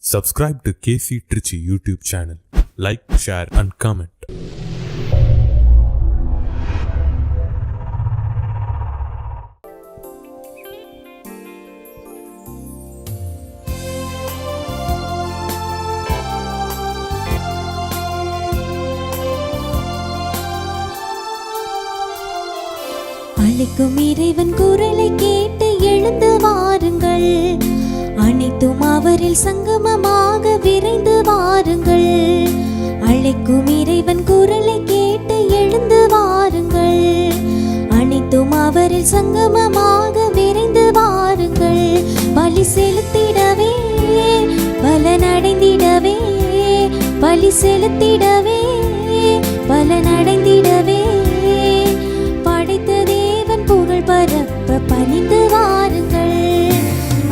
Subscribe to KC Trichy YouTube channel. Like, share and comment. அழைக்கும் இறைவன் குரலை கேட்டு எழுந்து வாருங்கள், அனைத்தும் அவரில் சங்கமமாக விரைந்து வாருங்கள். அழைக்கும் இறைவன் குரலை கேட்டு எழுந்து வாருங்கள், அனைத்தும் அவரில் சங்கமமாக விரைந்து வாருங்கள். பலி செலுத்திடவே பலனடைந்திடவே, பலி செலுத்திடவே பலனடைந்திடவே, படைத்த தேவன் புகழ் பரப்ப பணிந்து வாருங்கள்.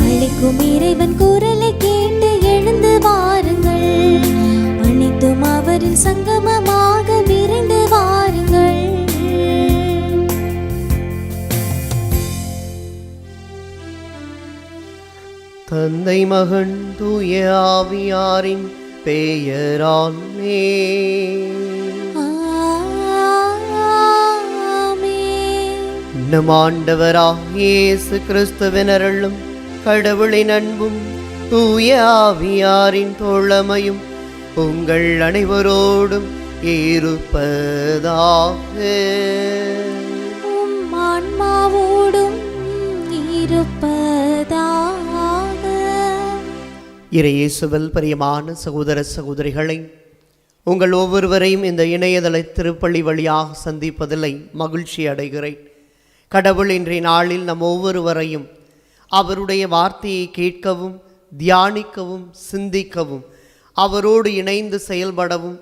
அழைக்கும் இறைவன் குரலை கேட்டு எழுந்து வாருங்கள், அனைத்தும் அவரில் சங்கமமாக விரைந்து வாருங்கள். தந்தை மகன் தூய ஆவியாரின் பெயராலே நம் ஆண்டவராகிய இயேசு கிறிஸ்துவின் அருளும் கடவுளின் அன்பும் தூய ஆவியாரின் தோழமையும் உங்கள் அனைவரோடும் இருப்பதாக. ஆன்மாவோடும் இருப்பதாக. இறையேசுவில் பிரியமான சகோதர சகோதரிகளை, உங்கள் ஒவ்வொருவரையும் இந்த இணையதள திருப்பலி வழியாக சந்திப்பதில் மகிழ்ச்சி அடைகிறேன். கடவுள் இன்றைய நாளில் நம் ஒவ்வொருவரையும் அவருடைய வார்த்தையை கேட்கவும், தியானிக்கவும், சிந்திக்கவும், அவரோடு இணைந்து செயல்படவும்,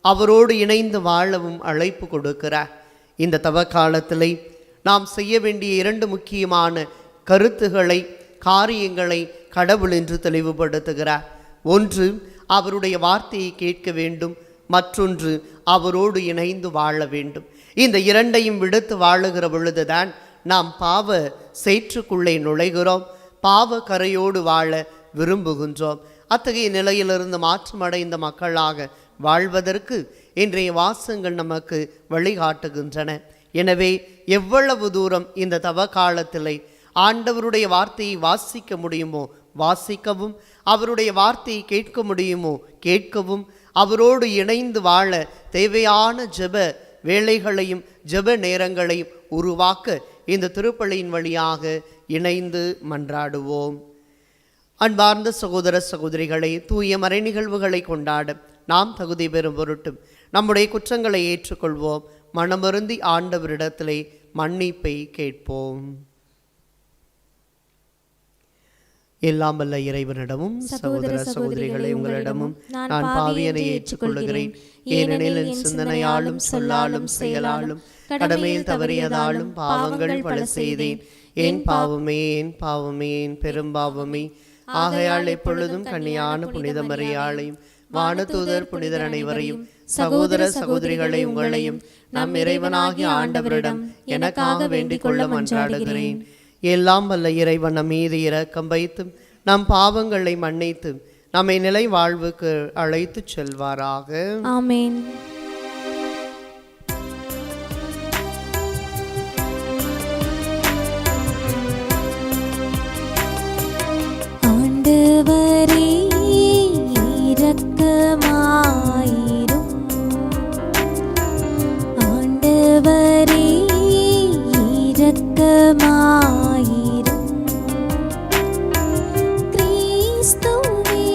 அவரோடு இணைந்து வாழவும் அழைப்பு கொடுக்கிறார். இந்த தவக்காலத்திலே நாம் செய்ய வேண்டிய இரண்டு முக்கியமான கருத்துக்களை, காரியங்களை கடவுள் என்று தெளிவுபடுத்துகிறார். ஒன்று, அவருடைய வார்த்தையை கேட்க வேண்டும். மற்றொன்று, அவரோடு இணைந்து வாழ வேண்டும். இந்த இரண்டையும் விடுத்து வாழுகிற பொழுதுதான் நாம் பாவ சேற்றுக்குள்ளே நுழைகிறோம், பாவ கரையோடு வாழ விரும்புகின்றோம். அத்தகைய நிலையிலிருந்து மாற்றமடைந்த மக்களாக வாழ்வதற்கு இன்றைய வாசங்கள் நமக்கு வழிகாட்டுகின்றன. எனவே எவ்வளவு தூரம் இந்த தவ காலத்திலே ஆண்டவருடைய வார்த்தையை வாசிக்க முடியுமோ வாசிக்கவும், அவருடைய வார்த்தையை கேட்க முடியுமோ கேட்கவும், அவரோடு இணைந்து வாழ தேவையான ஜெப வேளைகளையும் ஜெப நேரங்களையும் உருவாக்க இந்த திருப்பலியின் வழியாக இணைந்து மன்றாடுவோம். அன்பார்ந்த சகோதர சகோதரிகளை, தூய மறை நிகழ்வுகளை கொண்டாட நாம் தகுதி பெறும் பொருட்டும் நம்முடைய குற்றங்களை ஏற்றுக்கொள்வோம். மனமருந்தி ஆண்டவரிடத்திலே மன்னிப்பை கேட்போம். எல்லாம் வல்ல இறைவனிடமும் சகோதர சகோதரிகளை உங்களிடமும் நான் பாவியனை ஏற்றுக்கொள்கிறேன். ஏனெனில் என் சிந்தனையாலும் சொல்லாலும் செயலாலும் கடமையில் தவறியதாலும் பாவங்கள் பல செய்தேன். என் பாவமே என் பாவமே என் பெரும்பாவமே. ஆகையால் எப்பொழுதும் கன்னியான புனித மரியாளையும் வானதூதர் புனிதர் அனைவரையும் சகோதர சகோதரிகளை உங்களையும் நம் இறைவனாகிய ஆண்டவரிடம் எனக்காக வேண்டிக் கொள்ள மன்றாடுகிறேன். எல்லாம் வல்ல இறைவன் நம் மீது இரக்கம் வைத்து நம் பாவங்களை மன்னித்து நம்மை நிலை வாழ்வுக்கு அழைத்து செல்வாராக. ஆமென். ஆண்டவரே இரக்கமாயிரும், ஆண்டவரே இரக்கமாயிரும், கிறிஸ்துவே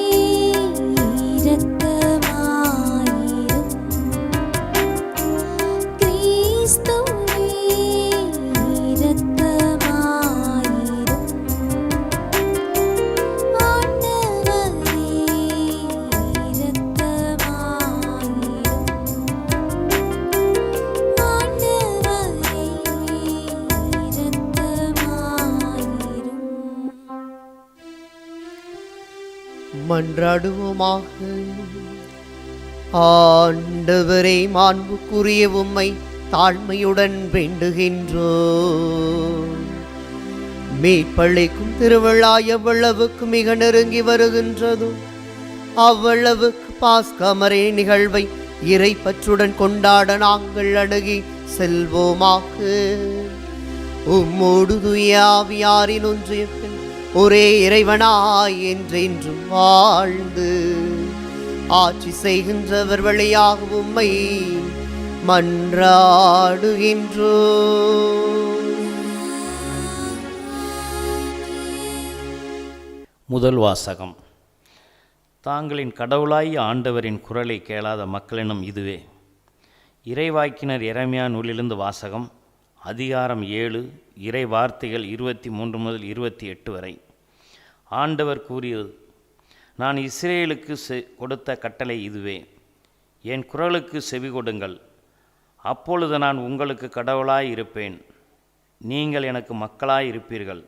இரக்கமாயிரும், கிறிஸ்துவே இரக்கமாயிரும், ஆண்டவரே இரக்கமாயிரும், ஆண்டவரே இரக்கமாயிரும். மன்றாடுவோமாக. ஆண்டவரே, மாண்புக்குரிய உம்மை தாழ்மையுடன் வேண்டுகின்றோம். மீட்பளிக்கும் திருவிழா எவ்வளவுக்கு மிக நெருங்கி வருகின்றதோ அவ்வளவுக்கு பாஸ்கமரே நிகழ்வை இறை பற்றுடன் கொண்டாட நாங்கள் அணுகி செல்வோமாக. உம்மோடு தூய ஆவியாரின் ஒன்றியத்தில் ஒரே இறைவனாய் என்றென்றும் வாழ்ந்து ஆட்சி செய்கின்றவர் வழியாக உம்மை மன்றாடுகின்றோ. முதல் வாசகம். தாங்களின் கடவுளாய் ஆண்டவரின் குரலை கேளாத மக்களினம் இதுவே. இறைவாக்கினர் எரேமியா நூலிலிருந்து வாசகம். அதிகாரம் 7, இறை வார்த்தைகள் 23 முதல் 28 வரை. ஆண்டவர் கூறியது: நான் இஸ்ரேலுக்கு கொடுத்த கட்டளை இதுவே. என் குரலுக்கு செவி கொடுங்கள், அப்பொழுது நான் உங்களுக்கு கடவுளாய் இருப்பேன், நீங்கள் எனக்கு மக்களாய் இருப்பீர்கள்.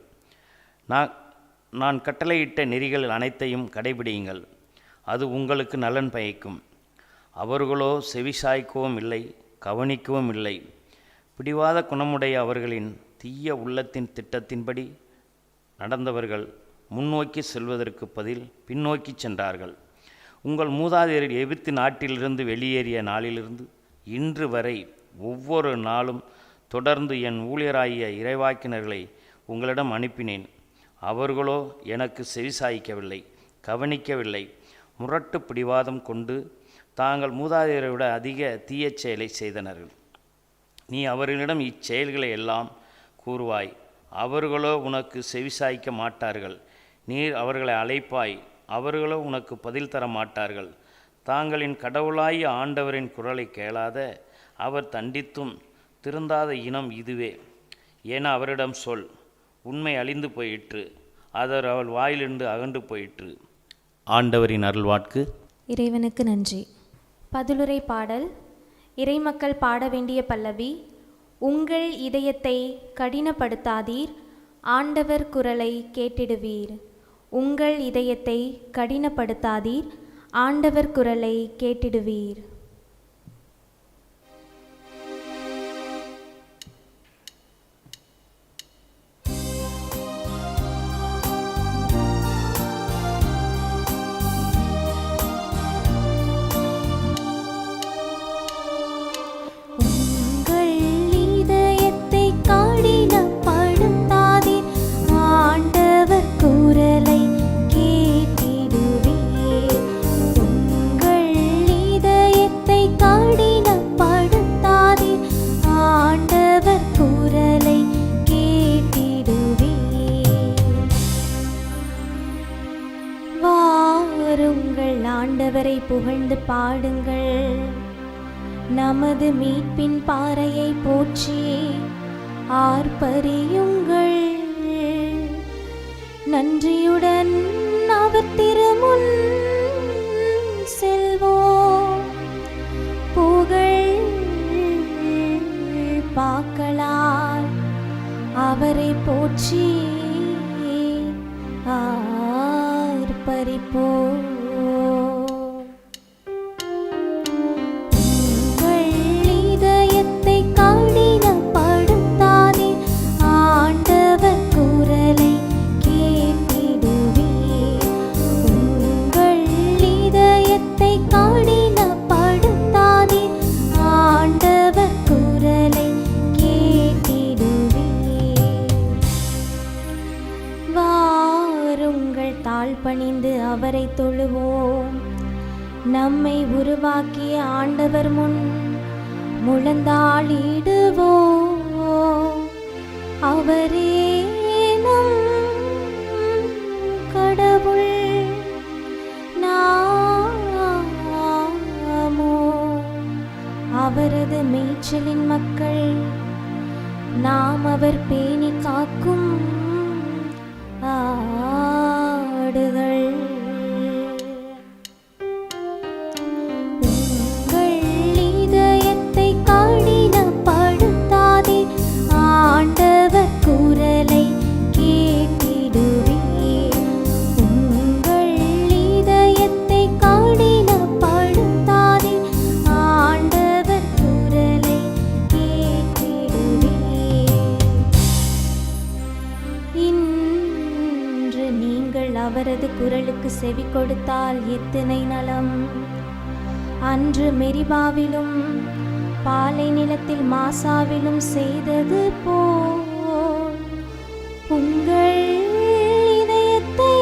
நான் கட்டளையிட்ட நெறிகள் அனைத்தையும் கடைபிடியுங்கள், அது உங்களுக்கு நலன் பயக்கும். அவர்களோ செவிசாய்க்கவும் இல்லை, கவனிக்கவும் இல்லை. பிடிவாத குணமுடைய அவர்களின் தீய உள்ளத்தின் திட்டத்தின்படி நடந்தவர்கள் முன்னோக்கி செல்வதற்கு பதில் பின்னோக்கி சென்றார்கள். உங்கள் மூதாதையர் எகிப்து நாட்டிலிருந்து வெளியேறிய நாளிலிருந்து இன்று வரை ஒவ்வொரு நாளும் தொடர்ந்து என் ஊழியராகிய இறைவாக்கினர்களை உங்களிடம் அனுப்பினேன். அவர்களோ எனக்கு செவிசாய்க்கவில்லை, கவனிக்கவில்லை. முரட்டு பிடிவாதம் கொண்டு தாங்கள் மூதாதையரை விட அதிக தீய செயலை செய்தனர்கள். நீ அவர்களிடம் இச்செயல்களை எல்லாம் கூறுவாய், அவர்களோ உனக்கு செவிசாய்க்க மாட்டார்கள். நீர் அவர்களை அழைப்பாய், அவர்களோ உனக்கு பதில் தர மாட்டார்கள். தாங்களின் கடவுளாகிய ஆண்டவரின் குரலை கேளாத, அவர் தண்டித்தும் திருந்தாத இனம் இதுவே. என அவரிடம் சொல். உண்மை அழிந்து போயிற்று, அதர் அவள் வாயிலிருந்து அகன்று போயிற்று. ஆண்டவரின் அருள்வாட்கு. இறைவனுக்கு நன்றி. பதிலுரை பாடல். இறைமக்கள் பாட வேண்டிய பல்லவி. உங்கள் இதயத்தை கடினப்படுத்தாதீர், ஆண்டவர் குரலை கேட்டிடுவீர். உங்கள் இதயத்தை கடினப்படுத்தாதீர், ஆண்டவர் குரலை கேட்டிடுவீர். ஆண்டவரை புகழ்ந்து பாடுங்கள். நமது மீட்பின் பாறையை போற்றி ஆர்ப்பரியுங்கள். நன்றியுடன் அவர் திருமுன் செல்வோம். புகழ் பாக்களால் அவரை போற்றி ஆர்ப்பரிப்போம். பணிந்து அவரை தொழுவோம். நம்மை உருவாக்கிய ஆண்டவர் முன் முழந்தாளிடுவோம். அவரே நம் கடவுள், நாமோ அவரது மேய்ச்சலின் மக்கள். நாம் அவர் பேணி காக்கும் ஆடுகள். உங்கள் இதயத்தை கடினப்படுத்தாதே, ஆண்டவர் குரலை கேட்டிடுவீர். உங்கள் இதயத்தை கடினப்படுத்தாதே, ஆண்டவர் குரலை கேட்டிடுவீர். செவி கொடுத்தால் எத்தனை நலம். அன்று மெரிபாவிலும் பாலை நிலத்தில் மாசாவிலும் செய்தது போல் உங்கள் இதயத்தை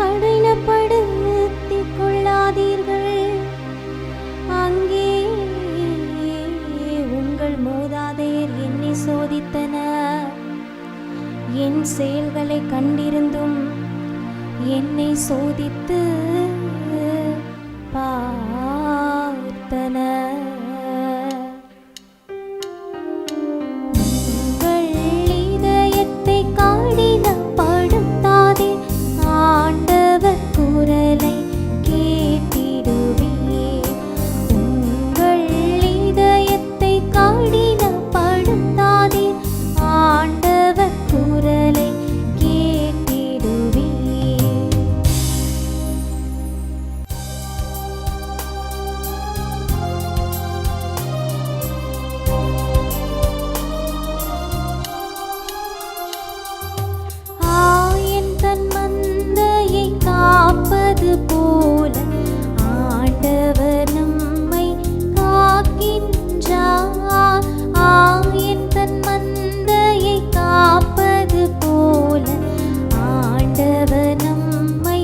கடினப்படுத்திக் கொள்ளாதீர்கள். அங்கே உங்கள் மூதாதையர் என்னை சோதித்தனர். என் செயல்களை கண்டிருந்தும் என்னை சோதித்து பார்த்தனர். உங்கள் இதயத்தை கடினப்படுத்தாதே, ஆண்டவர் குரலை கேட்டிடுவீர். உங்கள் இதயத்தை கடினப்படுத்தாதே, ஆண்டவர் குரலை கேட்டிடுவீர். ஆயன் தன் மந்தையை காப்பது போல ஆண்டவர் நம்மை காக்கின்றார். ஆயன் தன் மந்தையை காப்பது போல ஆண்டவர் நம்மை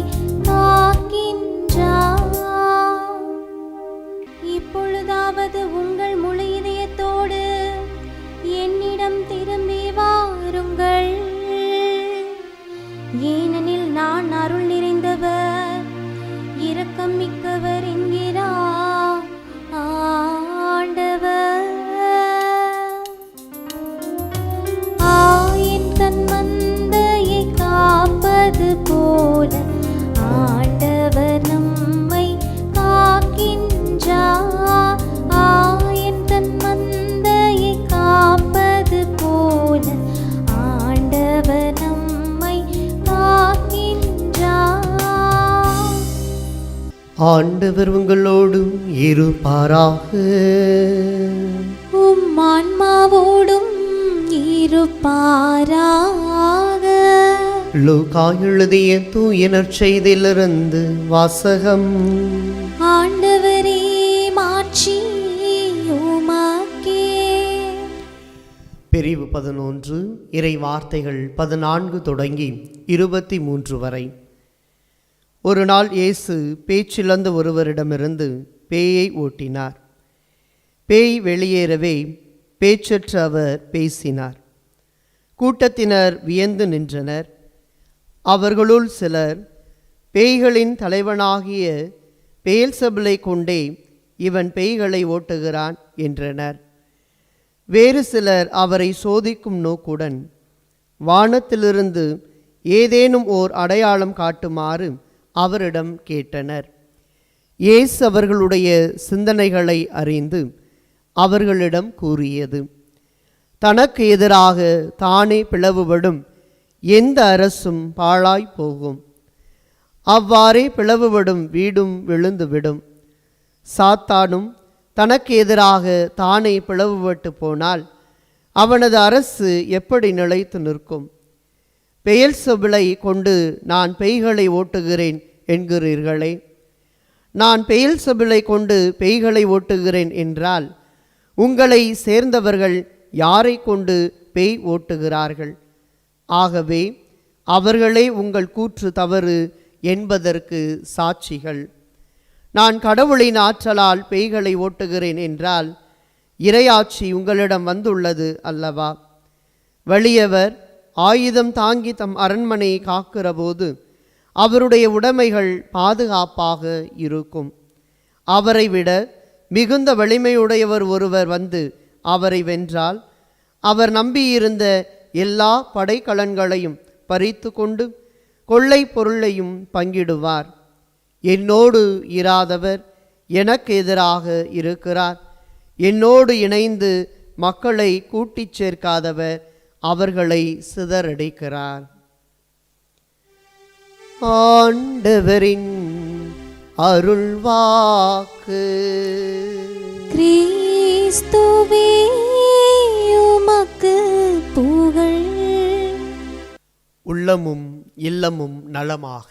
காக்கின்றார். இப்பொழுதாவது உங்கள் முழு இதயத்தோடு என்னிடம் திரும்பி வாருங்கள். ஏனெனில் நான் அருள் நிறைந்தவர், இரக்கம் மிக்கவர் என்கிறார் ஆண்டவர். ஆயன் தன் மந்தையை காப்பது போல ஆண்டவர் நம்மை காக்கின்றார். ஆயன் தன் மந்தையை காப்பது போல ஆண்டவர் நம்மை காக்கின்றார். ஆண்டவர் உங்களோடும் இருப்பாராக. உம் ஆன்மாவோடும் இருப்பாராக. லூக்கா எழுதிய தூய நற்செய்தியிலிருந்து வாசகம். ஆண்டவரே மாட்சி உமக்கே. பிரிவு 11 இறை வார்த்தைகள் 14 தொடங்கி 23 வரை. ஒரு நாள் இயேசு பேச்சிழந்த ஒருவரிடமிருந்து பேயை ஓட்டினார். பேய் வெளியேறவே பேச்சற்ற அவர் பேசினார். கூட்டத்தினர் வியந்து நின்றனர். அவர்களுள் சிலர், பேய்களின் தலைவனாகிய பெயல்செபூலை கொண்டே இவன் பேய்களை ஓட்டுகிறான் என்றனர். வேறு சிலர் அவரை சோதிக்கும் நோக்குடன், வானத்திலிருந்து ஏதேனும் ஓர் அடையாளம் காட்டுமாறு அவரிடம் கேட்டனர். இயேசு அவர்களுடைய சிந்தனைகளை அறிந்து அவர்களிடம் கூறியது, தனக்கு எதிராக தானே பிளவுபடும் எந்த அரசும் பாழாய் போகும். அவ்வாறே பிளவுபடும் வீடும் விழுந்துவிடும். சாத்தானும் தனக்கு எதிராக தானே பிளவுபட்டு போனால் அவனது அரசு எப்படி நிலைத்து நிற்கும்? பெயல்செபூலை கொண்டு நான் பேய்களை ஓட்டுகிறேன் என்கிறீர்களே. நான் பெயல்செபூலை கொண்டு பேய்களை ஓட்டுகிறேன் என்றால் உங்களை சேர்ந்தவர்கள் யாரை கொண்டு பேய் ஓட்டுகிறார்கள்? ஆகவே அவர்களே உங்கள் கூற்று தவறு என்பதற்கு சாட்சிகள். நான் கடவுளின் ஆற்றலால் பேய்களை ஓட்டுகிறேன் என்றால் இறையாட்சி உங்களிடம் வந்துள்ளது அல்லவா? வலியவர் ஆயுதம் தாங்கி தம் அரண்மனையை காக்கிற போது அவருடைய உடைமைகள் பாதுகாப்பாக இருக்கும். அவரை விட மிகுந்த வலிமையுடையவர் ஒருவர் வந்து அவரை வென்றால் அவர் நம்பியிருந்த எல்லா படைக்கலன்களையும் பறித்து கொண்டு கொள்ளை பொருளையும் பங்கிடுவார். என்னோடு இராதவர் எனக்கு எதிராக இருக்கிறார். என்னோடு இணைந்து மக்களை கூட்டிச் சேர்க்காதவர் அவர்களை சிதறடிக்கிறார். ஆண்டவரின் அருள்வாக்கு. கிறிஸ்துவே உமக்கு புகழ். உள்ளமும் இல்லமும் நலமாக.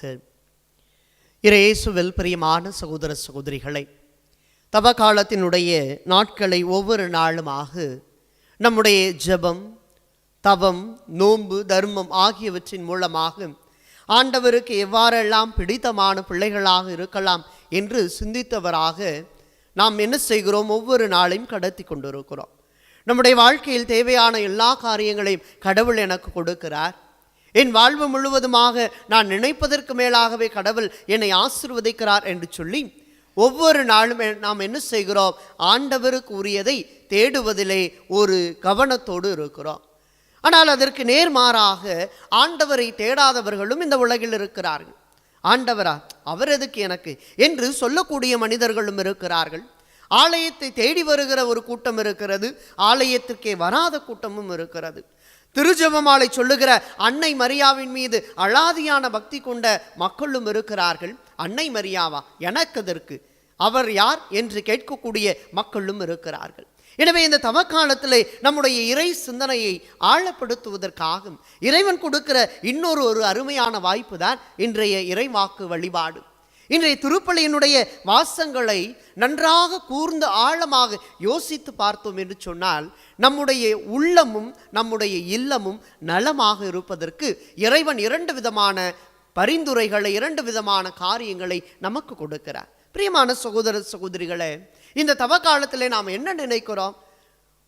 இயேசுவில் பிரியமான சகோதர சகோதரிகளை, தவ காலத்தினுடைய நாட்களை ஒவ்வொரு நாளுமாக நம்முடைய ஜெபம், தவம், நோன்பு, தர்மம் ஆகியவற்றின் மூலமாக ஆண்டவருக்கு எவ்வாறெல்லாம் பிடித்தமான பிள்ளைகளாக இருக்கலாம் என்று சிந்தித்தவராக நாம் என்ன செய்கிறோம்? ஒவ்வொரு நாளையும் கடத்தி கொண்டிருக்கிறோம். நம்முடைய வாழ்க்கையில் தேவையான எல்லா காரியங்களையும் கடவுள் எனக்கு கொடுக்கிறார். என் வாழ்வு முழுவதுமாக நான் நினைப்பதற்கு மேலாகவே கடவுள் என்னை ஆசீர்வதிக்கிறார் என்று சொல்லி ஒவ்வொரு நாளும் நாம் என்ன செய்கிறோம்? ஆண்டவருக்கு உரியதை தேடுவதிலே ஒரு கவனத்தோடு இருக்கிறோம். ஆனால் அதற்கு நேர்மாறாக ஆண்டவரை தேடாதவர்களும் இந்த உலகில் இருக்கிறார்கள். ஆண்டவரா, அவர் எதுக்கு எனக்கு என்று சொல்லக்கூடிய மனிதர்களும் இருக்கிறார்கள். ஆலயத்தை தேடி வருகிற ஒரு கூட்டம் இருக்கிறது, ஆலயத்திற்கே வராத கூட்டமும் இருக்கிறது. திருஜெபமாலை சொல்லுகிற அன்னை மரியாவின் மீது அலாதியான பக்தி கொண்ட மக்களும் இருக்கிறார்கள். அன்னை மரியாவா, எனக்கு அதற்கு அவர் யார் என்று கேட்கக்கூடிய மக்களும் இருக்கிறார்கள். எனவே இந்த தவக்காலத்திலே நம்முடைய இறை சிந்தனையை ஆழப்படுத்துவதற்காக இறைவன் கொடுக்கிற இன்னொரு அருமையான வாய்ப்பு தான் இன்றைய இறைவாக்கு வழிபாடு. இன்றைய திருப்பலியினுடைய வாசங்களை நன்றாக கூர்ந்து ஆழமாக யோசித்து பார்த்தோம் என்று சொன்னால் நம்முடைய உள்ளமும் நம்முடைய இல்லமும் நலமாக இருப்பதற்கு இறைவன் 2 விதமான பரிந்துரைகளை, 2 விதமான காரியங்களை நமக்கு கொடுக்கிறார். பிரியமான சகோதர சகோதரிகளே, இந்த தவ காலத்திலே நாம் என்ன நினைக்கிறோம்?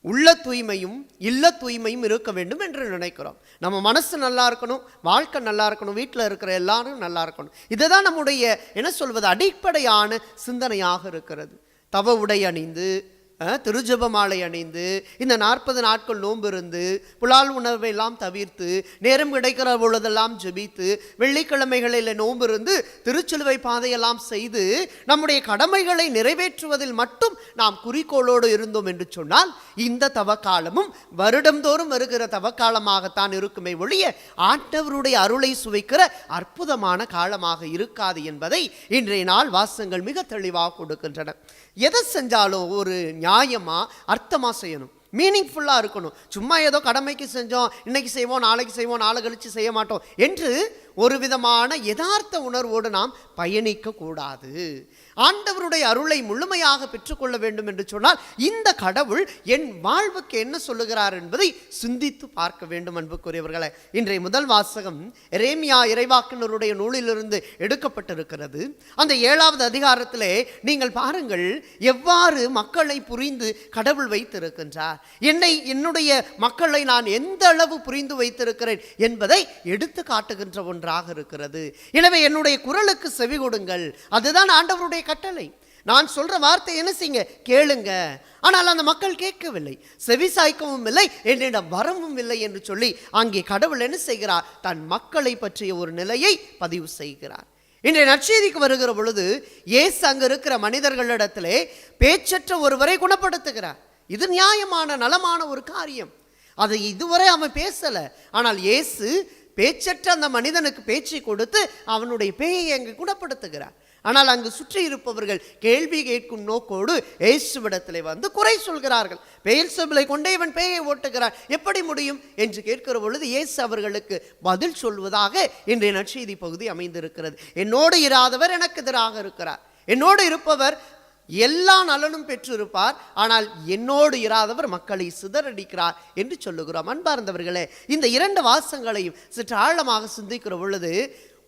உள்ள தூய்மையும் இல்ல தூய்மையும் இருக்க வேண்டும் என்று நினைக்கிறோம். நம்ம மனசு நல்லா இருக்கணும், வாழ்க்கை நல்லா இருக்கணும், வீட்டில் இருக்கிற எல்லாரும் நல்லா இருக்கணும். இதுதான் நம்முடைய என்ன சொல்வது அடிப்படையான சிந்தனையாக இருக்கிறது. தவ உடை அணிந்து, திருஜெபமாலை அணிந்து, இந்த 40 நாட்கள் நோன்பு இருந்து, புலால் உணவை எல்லாம் தவிர்த்து, நேரம் கிடைக்கிற பொழுதெல்லாம் ஜெபித்து, வெள்ளிக்கிழமைகளில் நோன்பு இருந்து திருச்சிலுவை பாதையெல்லாம் செய்து நம்முடைய கடமைகளை நிறைவேற்றுவதில் மட்டும் நாம் குறிக்கோளோடு இருந்தோம் என்று சொன்னால் இந்த தவக்காலமும் வருடந்தோறும் வருகிற தவக்காலமாகத்தான் இருக்குமே ஒழிய ஆண்டவருடைய அருளை சுவைக்கிற அற்புதமான காலமாக இருக்காது என்பதை இன்றைய நாள் வாசங்கள் மிக தெளிவாக கொடுக்கின்றன. எதை செஞ்சாலும் ஒரு நியாயமா அர்த்தமா செய்யணும், மீனிங்ஃபுல்லாக இருக்கணும். சும்மா ஏதோ கடமைக்கு செஞ்சோம், இன்னைக்கு செய்வோம், நாளைக்கு செய்வோம், நாளை கழிச்சு செய்ய மாட்டோம் என்று ஒரு விதமான யதார்த்த உணர்வோடு நாம் பயணிக்க கூடாது. ஆண்டவருடைய அருளை முழுமையாக பெற்றுக்கொள்ள வேண்டும் என்று சொன்னால் இந்த கடவுள் என் வாழ்வுக்கு என்ன சொல்லுகிறார் என்பதை சிந்தித்து பார்க்க வேண்டும். அன்புக்குரியவர்களே, இன்றைய முதல் வாசகம் எரேமியா இறைவாக்கினருடைய நூலிலிருந்து எடுக்கப்பட்டிருக்கிறது. அந்த 7வது அதிகாரத்திலே நீங்கள் பாருங்கள், எவ்வாறு மக்களை புரிந்து கடவுள் வைத்திருக்கின்றார், என்னுடைய மக்களை நான் எந்த அளவு புரிந்து வைத்திருக்கிறேன் என்பதை எடுத்து காட்டுகின்ற ஒன்றாக இருக்கிறது. எனவே என்னுடைய குரலுக்கு செவி கொடுங்கள், அதுதான் ஆண்டவருடைய கட்டளை. நான் சொல்ற வார்த்தை என்ன செய்யுங்க? கேளுங்க. ஆனால் அந்த மக்கள் கேட்கவில்லை, செவி சாய்க்கவும் இல்லை, என்னிடம் வரவும் இல்லை என்று சொல்லி அங்கே கடவுள் என்ன செய்கிறார்? தன் மக்களை பற்றிய ஒரு நிலையை பதிவு செய்கிறார். இன்றைய நற்செய்திக்கு வருகிற பொழுது இயேசு அங்கு இருக்கிற மனிதர்களிடத்திலே பேச்சற்ற ஒருவரை குணப்படுத்துகிறார். இது நியாயமான நலமான ஒரு காரியம். அதை இதுவரை அவன் பேசல, ஆனால் இயேசு பேச்சற்ற அந்த மனிதனுக்கு பேச்சை கொடுத்து அவனுடைய பேயை அங்கு குணப்படுத்துகிறார். ஆனால் அங்கு சுற்றி இருப்பவர்கள் கேள்வி கேட்கும் நோக்கோடு இயேசுவிடத்திலே வந்து குறை சொல்கிறார்கள். பெயல்செபூலை கொண்டே இவன் பேயை ஓட்டுகிறார், எப்படி முடியும் என்று கேட்கிற பொழுது இயேசு அவர்களுக்கு பதில் சொல்வதாக இன்றைய நற்செய்தி பகுதி அமைந்திருக்கிறது. என்னோடு இராதவர் எனக்கு எதிராக இருக்கிறார், என்னோடு இருப்பவர் எல்லா நலனும் பெற்றிருப்பார், ஆனால் என்னோடு இராதவர் மக்களை சிதறடிக்கிறார் என்று சொல்லுகிறோம். அன்பார்ந்தவர்களே, இந்த 2 வாசங்களையும் சற்று ஆழமாக சிந்திக்கிற பொழுது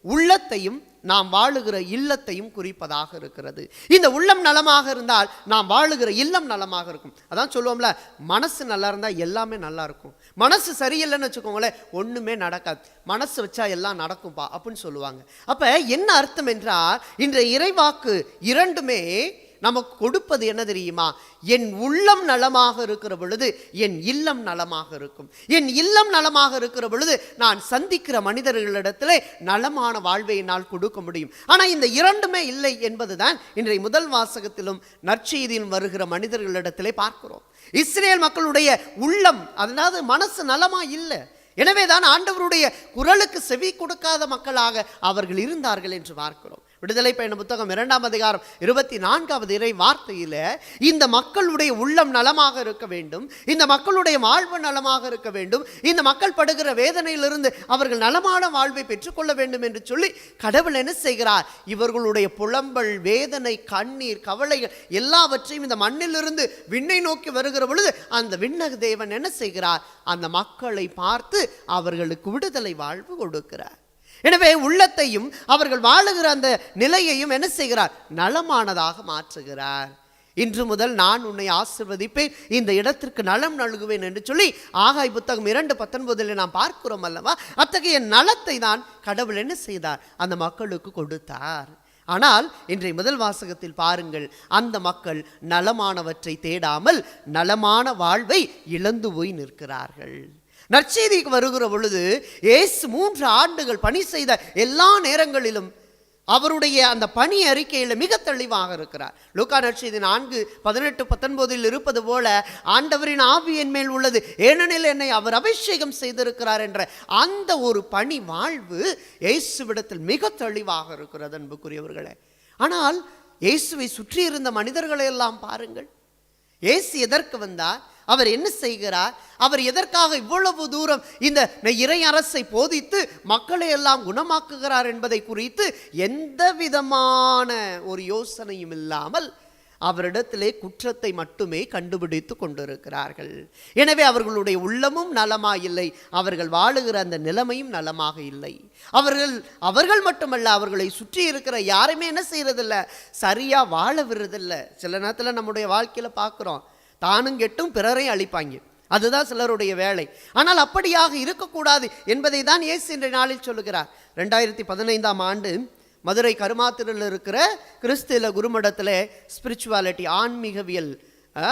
உள்ளத்தையும் நாம் வாழுகிற இல்லத்தையும் குறிப்பதாக இருக்கிறது. இந்த உள்ளம் நலமாக இருந்தால் நாம் வாழுகிற இல்லம் நலமாக இருக்கும். அதான் சொல்லுவோம்ல, மனசு நல்லா இருந்தால் எல்லாமே நல்லா இருக்கும். மனசு சரியில்லைன்னு வச்சுக்கோங்களேன், ஒன்றுமே நடக்காது. மனசு வச்சா எல்லாம் நடக்கும்பா அப்படின்னு சொல்லுவாங்க. அப்போ என்ன அர்த்தம் என்றால், இன்றைய இறைவாக்கு 2மே நமக்கு கொடுப்பது என்ன தெரியுமா? என் உள்ளம் நலமாக இருக்கிற பொழுது என் இல்லம் நலமாக இருக்கும். என் இல்லம் நலமாக இருக்கிற பொழுது நான் சந்திக்கிற மனிதர்களிடத்திலே நலமான வாழ்வை என்னால் கொடுக்க முடியும். ஆனால் இந்த 2மே இல்லை என்பதுதான் இன்றைய முதல் வாசகத்திலும் நற்செய்தியிலும் வருகிற மனிதர்களிடத்திலே பார்க்கிறோம். இஸ்ரேல் மக்களுடைய உள்ளம், அதாவது மனசு நலமா இல்லை. எனவே தான் ஆண்டவருடைய குரலுக்கு செவி கொடுக்காத மக்களாக அவர்கள் இருந்தார்கள் என்று பார்க்கிறோம். விடுதலை பயண புத்தகம் 2ஆம் அதிகாரம் 24வது இறை வார்த்தையில இந்த மக்களுடைய உள்ளம் நலமாக இருக்க வேண்டும், இந்த மக்களுடைய வாழ்வு நலமாக இருக்க வேண்டும், இந்த மக்கள் படுகிற வேதனையிலிருந்து அவர்கள் நலமான வாழ்வை பெற்றுக்கொள்ள வேண்டும் என்று சொல்லி கடவுள் என்ன செய்கிறார்? இவர்களுடைய புலம்பல், வேதனை, கண்ணீர், கவலைகள் எல்லாவற்றையும் இந்த மண்ணிலிருந்து விண்ணை நோக்கி வருகிற பொழுது அந்த விண்ணக தேவன் என்ன செய்கிறார்? அந்த மக்களை பார்த்து அவர்களுக்கு விடுதலை வாழ்வு கொடுக்கிறார். எனவே உள்ளத்தையும் அவர்கள் வாழுகிற அந்த நிலையையும் என்ன செய்கிறார்? நலமானதாக மாற்றுகிறார். இன்று முதல் நான் உன்னை ஆசீர்வதிப்பேன், இந்த இடத்திற்கு நலம் நல்குவேன் என்று சொல்லி ஆகாய் புத்தகம் 2:19 நாம் பார்க்கிறோம் அல்லவா? அத்தகைய நலத்தை தான் கடவுள் என்ன செய்தார்? அந்த மக்களுக்கு கொடுத்தார். ஆனால் இன்றைய முதல் வாசகத்தில் பாருங்கள், அந்த மக்கள் நலமானவற்றை தேடாமல் நலமான வாழ்வை இழந்து போய் நிற்கிறார்கள். நற்செய்திக்கு வருகிற பொழுது இயேசு 3 ஆண்டுகள் பணி செய்த எல்லா நேரங்களிலும் அவருடைய அந்த பணி அறிக்கையில் மிக தெளிவாக இருக்கிறார். லூக்கா நற்செய்தி 4:18-19 இருப்பது போல, ஆண்டவரின் ஆவி என் மேல் உள்ளது, ஏனெனில் என்னை அவர் அபிஷேகம் செய்திருக்கிறார் என்ற அந்த ஒரு பணி வாழ்வு இயேசுவிடத்தில் மிக தெளிவாக இருக்கிறது அன்புக்குரியவர்களே. ஆனால் இயேசுவை சுற்றி இருந்த மனிதர்களை எல்லாம் பாருங்கள். இயேசு எதற்கு வந்தார்? அவர் என்ன செய்கிறார்? அவர் எதற்காக இவ்வளவு தூரம் இந்த இறை அரசை போதித்து மக்களை எல்லாம் குணமாக்குகிறார் என்பதை குறித்து எந்த விதமான ஒரு யோசனையும் இல்லாமல் அவரிடத்திலே குற்றத்தை மட்டுமே கண்டுபிடித்து கொண்டிருக்கிறார்கள். எனவே அவர்களுடைய உள்ளமும் நலமாயில்லை, அவர்கள் வாழுகிற அந்த நிலைமையும் நலமாக இல்லை. அவர்கள் மட்டுமல்ல, அவர்களை சுற்றி இருக்கிற யாருமே என்ன செய்யறதில்லை? சரியா வாழ விடுறதில்லை. சில நேரத்தில் நம்முடைய வாழ்க்கையில பார்க்கிறோம், தானும் கெட்டும் பிறரையும் அழிப்பாங்க. அதுதான் சிலருடைய வேலை. ஆனால் அப்படியாக இருக்கக்கூடாது என்பதை தான் இயேசு இன்றைய நாளில் சொல்லுகிறார். 2015ஆம் ஆண்டு மதுரை கருமாத்திரில் இருக்கிற கிறிஸ்துவ குருமடத்தில் ஸ்பிரிச்சுவாலிட்டி, ஆன்மீகவியல்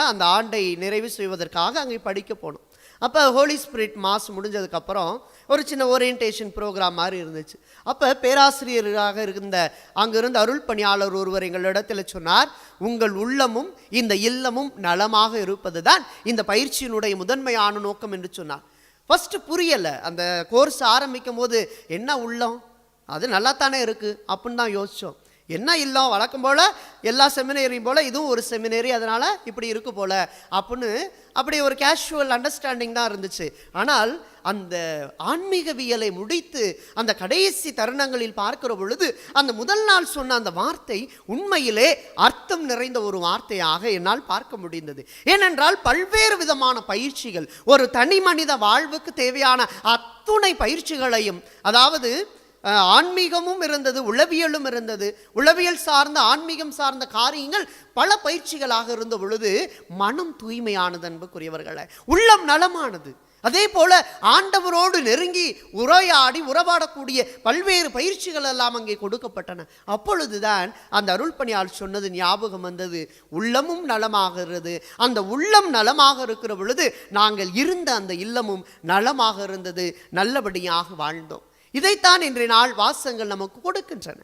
அந்த ஆண்டை நிறைவு செய்வதற்காக அங்கே படிக்க போனோம். அப்போ ஹோலி ஸ்பிரிட் மாஸ் முடிஞ்சதுக்கப்புறம் ஒரு சின்ன ஓரியன்டேஷன் ப்ரோக்ராம் மாதிரி இருந்துச்சு. அப்போ பேராசிரியராக இருந்த அங்கிருந்த அருள் பணியாளர் ஒருவர் எங்களிடத்தில் சொன்னார், உங்கள் உள்ளமும் இந்த இல்லமும் நலமாக இருப்பது தான் இந்த பயிற்சியினுடைய முதன்மையான நோக்கம் என்று சொன்னார். ஃபஸ்ட்டு புரியலை. அந்த கோர்ஸ் ஆரம்பிக்கும் போது என்ன உள்ளம், அது நல்லா தானே இருக்குது அப்படின்னு தான் யோசித்தோம். என்ன இல்லம், வழக்கம் போல் எல்லா செமினரியும் போல் இதுவும் ஒரு செமினரி, அதனால் இப்படி இருக்கு போல் அப்படின்னு அப்படி ஒரு கேஷுவல் அண்டர்ஸ்டாண்டிங் தான் இருந்துச்சு. ஆனால் அந்த ஆன்மீகவியலை முடித்து அந்த கடைசி தருணங்களில் பார்க்கிற பொழுது அந்த முதல் நாள் சொன்ன அந்த வார்த்தை உண்மையிலே அர்த்தம் நிறைந்த ஒரு வார்த்தையாக என்னால் பார்க்க முடிந்தது. ஏனென்றால் பல்வேறு விதமான பயிற்சிகள், ஒரு தனி மனித வாழ்வுக்கு தேவையான அத்துணை பயிற்சிகளையும், அதாவது ஆன்மீகமும் இருந்தது, உளவியலும் இருந்தது, உளவியல் சார்ந்த ஆன்மீகம் சார்ந்த காரியங்கள் பல பயிற்சிகளாக இருந்த பொழுது மனம் தூய்மையானது அன்புக்குரியவர்களே, உள்ளம் நலமானது. அதே போல ஆண்டவரோடு நெருங்கி உரையாடி உறவாடக்கூடிய பல்வேறு பயிற்சிகள் எல்லாம் அங்கே கொடுக்கப்பட்டன. அப்பொழுதுதான் அந்த அருள் பணியால் சொன்னது ஞாபகம் வந்தது, உள்ளமும் நலமாகிறது. அந்த உள்ளம் நலமாக இருக்கிற பொழுது நாங்கள் இருந்த அந்த இல்லமும் நலமாக இருந்தது, நல்லபடியாக வாழ்ந்தோம். இதைத்தான் இன்றைய நாள் வாசகங்கள் நமக்கு கொடுக்கின்றன.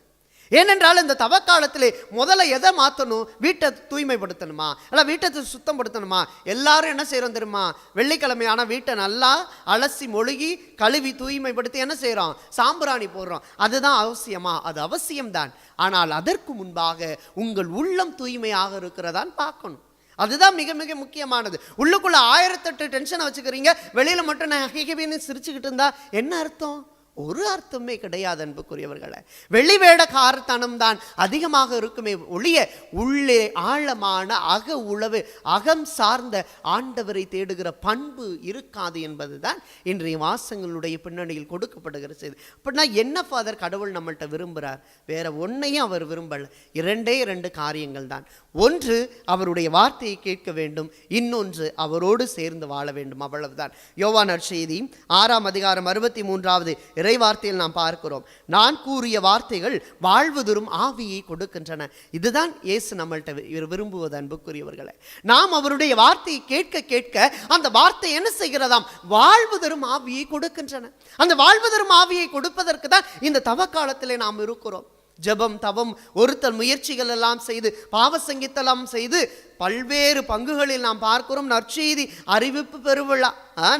ஏனென்றால் இந்த தவக்காலத்திலே முதல்ல எதை மாற்றணும்? வீட்டை தூய்மைப்படுத்தணுமா, இல்லை வீட்டை சுத்தப்படுத்தணுமா? எல்லாரும் என்ன செய்கிறோம் தெரியுமா? வெள்ளிக்கிழமையான வீட்டை நல்லா அலசி மொழுகி கழுவி தூய்மைப்படுத்தி என்ன செய்கிறோம்? சாம்பிராணி போடுறோம். அதுதான் அவசியமா? அது அவசியம்தான். ஆனால் அதற்கு முன்பாக உங்கள் உள்ளம் தூய்மையாக இருக்கிறதான் பார்க்கணும். அதுதான் மிக மிக முக்கியமானது. உள்ளுக்குள்ள 1008 டென்ஷனை வச்சுக்கிறீங்க, வெளியில மட்டும் நான் ஹிகிபின்னு சிரிச்சுக்கிட்டு இருந்தா என்ன அர்த்தம்? ஒரு அர்த்தமே கிடையாது அன்புக்குரியவர்களை. வெளிவேடக்காரத்தனம் தான் அதிகமாக இருக்குமே ஒழிய உள்ளே ஆழமான அக உளவு, அகம் சார்ந்த ஆண்டவரை தேடுகிற பண்பு இருக்காது என்பதுதான் இன்றைய வாசங்களுடைய பின்னணியில் கொடுக்கப்படுகிற செய்தி. அப்படின்னா என்ன ஃபாதர் கடவுள் நம்மள்கிட்ட விரும்புகிறார்? வேற ஒன்னையும் அவர் விரும்பல. 2 காரியங்கள் தான். ஒன்று அவருடைய வார்த்தையை கேட்க வேண்டும், இன்னொன்று அவரோடு சேர்ந்து வாழ வேண்டும், அவ்வளவுதான். யோவான் நற்செய்தி 6ஆம் அதிகாரம் 63வது இறை வார்த்தையில் நாம் பார்க்கிறோம், நான் கூறிய வார்த்தைகள் வாழ்வு தரும் ஆவியை கொடுக்கின்றன. இதுதான் இயேசு நம்மள்கிட்ட விரும்புவது அன்புக்குரியவர்களை. நாம் அவருடைய வார்த்தையை கேட்க கேட்க அந்த வார்த்தை என்ன செய்கிறதாம்? வாழ்வு தரும் ஆவியை கொடுக்கின்றன. அந்த வாழ்வு தரும் ஆவியை கொடுப்பதற்கு தான் இந்த தவக்காலத்திலே நாம் இருக்கிறோம். ஜபம், தவம், ஒருத்தல் முயற்சிகள் எல்லாம் செய்து, பாவ சங்கீதெல்லாம் செய்து பல்வேறு பங்குகளில் நாம் பார்க்கிறோம். நற்செய்தி அறிவிப்பு பெருவிழா,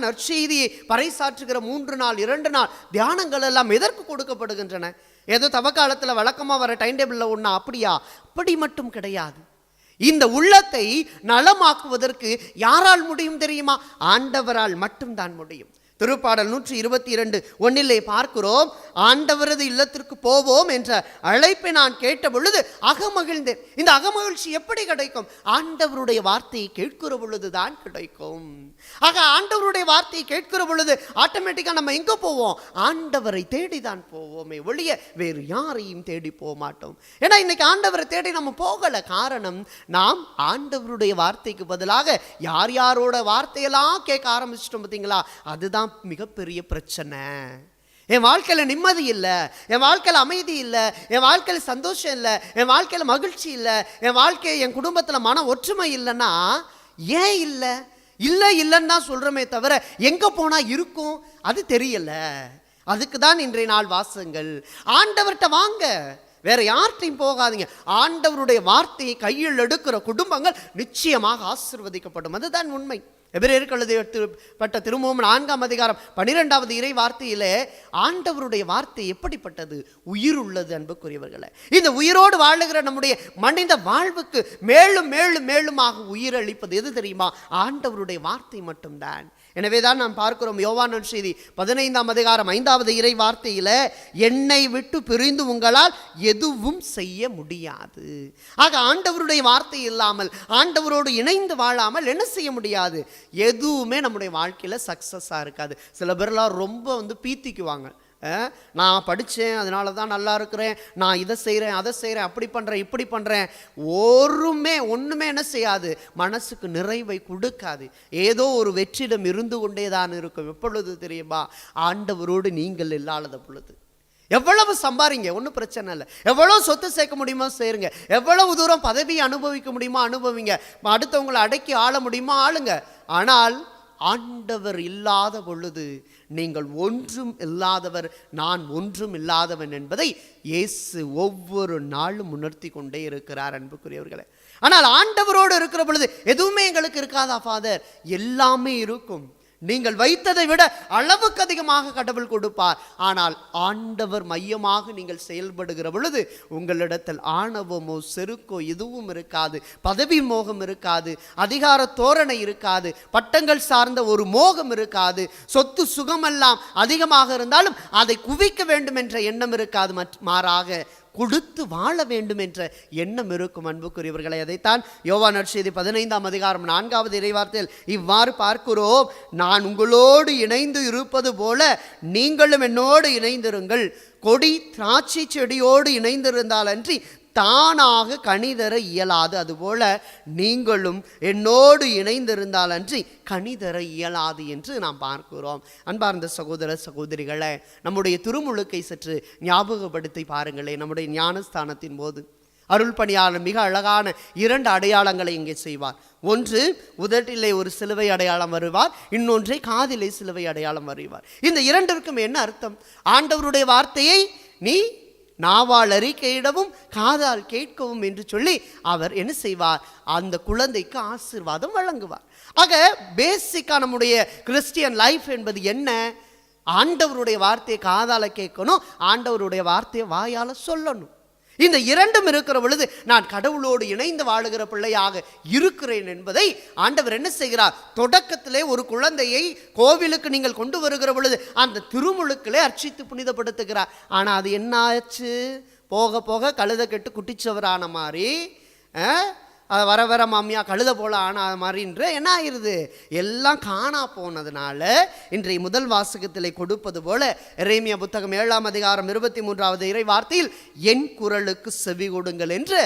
நற்செய்தியை பறைசாற்றுகிற 3 நாள் 2 நாள் தியானங்கள் எல்லாம் எதற்கு கொடுக்கப்படுகின்றன? ஏதோ தவக்காலத்தில் வழக்கமாக வர டைம் டேபிளில் ஒன்றா அப்படியா? அப்படி மட்டும் கிடையாது. இந்த உள்ளத்தை நலமாக்குவதற்கு யாரால் முடியும் தெரியுமா? ஆண்டவரால் மட்டும்தான் முடியும். திருப்பாடல் 122:1 பார்க்கிறோம், ஆண்டவரது இல்லத்திற்கு போவோம் என்ற அழைப்பை நான் கேட்ட பொழுது அகமகிழ்ந்தேன். இந்த அகமகிழ்ச்சி எப்படி கிடைக்கும்? ஆண்டவருடைய வார்த்தையை கேட்கிற பொழுதுதான் கிடைக்கும். ஆக ஆண்டவருடைய வார்த்தையை கேட்கிற பொழுது ஆட்டோமேட்டிக்காக நம்ம எங்கே போவோம்? ஆண்டவரை தேடிதான் போவோமே ஒழிய வேறு யாரையும் தேடி போக மாட்டோம். ஏன்னா இன்னைக்கு ஆண்டவரை தேடி நம்ம போகலை. காரணம், நாம் ஆண்டவருடைய வார்த்தைக்கு பதிலாக யார் யாரோட வார்த்தையெல்லாம் கேட்க ஆரம்பிச்சிட்டோம். பார்த்தீங்களா? அதுதான் மிகப்பெரிய பிரச்சனை. என் வாழ்க்கையில் நிம்மதி இல்லை, என் வாழ்க்கையில் அமைதி இல்லை, என் வாழ்க்கையில் சந்தோஷம் இல்லை, என் வாழ்க்கையில் மகிழ்ச்சி இல்லை, என் வாழ்க்கை என் குடும்பத்தில் மன ஒற்றுமை இல்லைன்னா ஏன் இல்லை? இல்லைன்னு தான் சொல்கிறோமே தவிர எங்கே போனால் இருக்கும் அது தெரியல. அதுக்கு தான் இன்றைய நாள் வாசங்கள். ஆண்டவர்கிட்ட வாங்க, வேற யார்கிட்டையும் போகாதீங்க. ஆண்டவருடைய வார்த்தையை கையில் எடுக்கிற குடும்பங்கள் நிச்சயமாக ஆசீர்வதிக்கப்படும். அதுதான் உண்மை. எபிரேயருக்கு எழுதப்பட்ட திருமுகம் 4:12 இறை வார்த்தையிலே ஆண்டவருடைய வார்த்தை எப்படிப்பட்டது? உயிர் உள்ளது. அன்புக்குரியவர்களே, இந்த உயிரோடு வாழுகிற நம்முடைய மனித வாழ்வுக்கு மேலும் மேலும் மேலுமாக உயிர் அளிப்பது எது தெரியுமா? ஆண்டவருடைய வார்த்தை மட்டும்தான். எனவேதான் நாம் பார்க்கிறோம் யோவான் நற்செய்தி 15:5 இறை வார்த்தையில, என்னை விட்டு பிரிந்து உங்களால் எதுவும் செய்ய முடியாது. ஆக ஆண்டவருடைய வார்த்தை இல்லாமல், ஆண்டவரோடு இணைந்து வாழாமல் என்ன செய்ய முடியாது? எதுவுமே நம்முடைய வாழ்க்கையில் சக்ஸஸாக இருக்காது. சில பேர்லாம் ரொம்ப பீத்திக்குவாங்க. நான் படித்தேன் அதனால தான் நல்லா இருக்கிறேன், நான் இதை செய்கிறேன் அதை செய்கிறேன், அப்படி பண்ணுறேன் இப்படி பண்ணுறேன். ஒன்றுமே என்ன செய்யாது? மனசுக்கு நிறைவை கொடுக்காது. ஏதோ ஒரு வெற்றிடம் இருந்து கொண்டே தான் இருக்கும். எப்பொழுது தெரியுமா? ஆண்டவரோடு நீங்கள் இல்லாத பொழுது. எவ்வளவு சம்பாதிங்க, ஒன்றும் பிரச்சனை இல்லை. எவ்வளோ சொத்து சேர்க்க முடியுமோ சேருங்க, எவ்வளவு தூரம் பதவியை அனுபவிக்க முடியுமோ அனுபவிங்க, அடுத்தவங்களை அடக்கி ஆள முடியுமோ ஆளுங்க. ஆனால் ஆண்டவர் இல்லாத பொழுது நீங்கள் ஒன்றும் இல்லாதவர், நான் ஒன்றும் இல்லாதவன் என்பதை இயேசு ஒவ்வொரு நாளும் உணர்த்தி கொண்டே இருக்கிறார். அன்புக்குரியவர்களே, ஆனால் ஆண்டவரோடு இருக்கிற பொழுது எதுவுமே எங்களுக்கு இருக்காதா ஃபாதர்? எல்லாமே இருக்கும். நீங்கள் வைத்ததை விட அளவுக்கு அதிகமாக கடவுள் கொடுப்பார். ஆனால் ஆண்டவர் மையமாக நீங்கள் செயல்படுகிற பொழுது உங்களிடத்தில் ஆணவமோ செருக்கோ எதுவும் இருக்காது, பதவி மோகம் இருக்காது, அதிகார தோரணை இருக்காது, பட்டங்கள் சார்ந்த ஒரு மோகம் இருக்காது, சொத்து சுகமெல்லாம் அதிகமாக இருந்தாலும் அதை குவிக்க வேண்டும் என்ற எண்ணம் இருக்காது. மாறாக கொடுத்து வாழ வேண்டும் என்ற எண்ணம் இருக்கும். அன்புக்குரியவர்களை, அதைத்தான் யோவான் நற்செய்தி 15:4 இறைவார்த்தையில் இவ்வாறு பார்க்கிறோம், நான் உங்களோடு இணைந்து இருப்பது போல நீங்களும் என்னோடு இணைந்திருங்கள். கொடி திராட்சை செடியோடு இணைந்திருந்தால் அன்றி தானாக கனி தர இயலாது, அதுபோல நீங்களும் என்னோடு இணைந்திருந்தால் அன்றி கனி தர இயலாது என்று நாம் பார்க்கிறோம். அன்பார்ந்த சகோதர சகோதரிகளை, நம்முடைய திருமுழுக்கை சற்று ஞாபகப்படுத்தி பாருங்களேன். நம்முடைய ஞானஸ்தானத்தின் போது அருள் பணியாளர் மிக அழகான 2 அடையாளங்களை இங்கே செய்வார். ஒன்று உதட்டிலே ஒரு சிலுவை அடையாளம் வருவார், இன்னொன்றை காதிலே சிலுவை அடையாளம் வருவார். இந்த இரண்டிற்கும் என்ன அர்த்தம்? ஆண்டவருடைய வார்த்தையை நீ நாவால் அறிக்கையிடவும் காதால் கேட்கவும் என்று சொல்லி அவர் என்ன செய்வார்? அந்த குழந்தைக்கு ஆசீர்வாதம் வழங்குவார். ஆக பேசிக்காக நம்முடைய கிறிஸ்டியன் லைஃப் என்பது என்ன? ஆண்டவருடைய வார்த்தையை காதால கேட்கணும், ஆண்டவருடைய வார்த்தையை வாயால் சொல்லணும். இந்த இரண்டும் இருக்கிற பொழுது நான் கடவுளோடு இணைந்து வாழுகிற பிள்ளையாக இருக்கிறேன் என்பதை ஆண்டவர் என்ன செய்கிறார்? தொடக்கத்திலே ஒரு குழந்தையை கோவிலுக்கு நீங்கள் கொண்டு வருகிற பொழுது அந்த திருமுழுக்கிலே அர்ச்சித்து புனிதப்படுத்துகிறார். ஆனால் அது என்ன ஆச்சு? போக போக கழுத கெட்டு குட்டிச்சவரான மாதிரி, வர வர மாமியா கழுத போல ஆன மாதிரின்ற என்ன ஆயிடுது? எல்லாம் காணா போனதுனால இன்றைய முதல் வாசகத்தில் கொடுப்பது போல எரேமியா புத்தகம் 7:23 இறை வார்த்தையில் என் குரலுக்கு செவி கொடுங்கள் என்று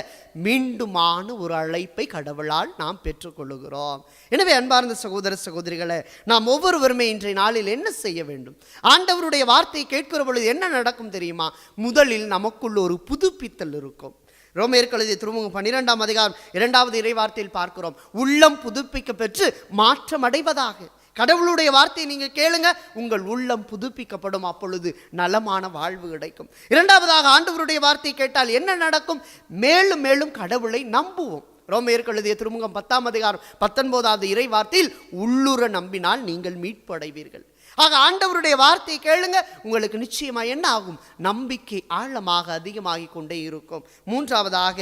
மீண்டுமான ஒரு அழைப்பை கடவுளால் நாம் பெற்றுக்கொள்ளுகிறோம். எனவே அன்பார்ந்த சகோதர சகோதரிகளை, நாம் ஒவ்வொருவருமே இன்றைய நாளில் என்ன செய்ய வேண்டும்? ஆண்டவருடைய வார்த்தையை கேட்கிற பொழுது என்ன நடக்கும் தெரியுமா? முதலில் நமக்குள்ள ஒரு புதுப்பித்தல் இருக்கும். ரோமேயருக்கு எழுதிய திருமுகம் 12:2 இறை வார்த்தையில் பார்க்கிறோம், உள்ளம் புதுப்பிக்க பெற்று மாற்றம் அடைவதாக. கடவுளுடைய வார்த்தையை நீங்க கேளுங்க, உங்கள் உள்ளம் புதுப்பிக்கப்படும். அப்பொழுது நலமான வாழ்வு கிடைக்கும். இரண்டாவதாக, ஆண்டவருடைய வார்த்தையை கேட்டால் என்ன நடக்கும்? மேலும் மேலும் கடவுளை நம்புவோம். ரோமேயருக்கு எழுதிய திருமுகம் 10:19 இறை வார்த்தையில் உள்ளுர நம்பினால் நீங்கள் மீட்பு அடைவீர்கள். ஆக ஆண்டவருடைய வார்த்தையை கேளுங்க, உங்களுக்கு நிச்சயமா என்ன ஆகும்? நம்பிக்கை ஆழமாக அதிகமாகி கொண்டே இருக்கும். மூன்றாவதாக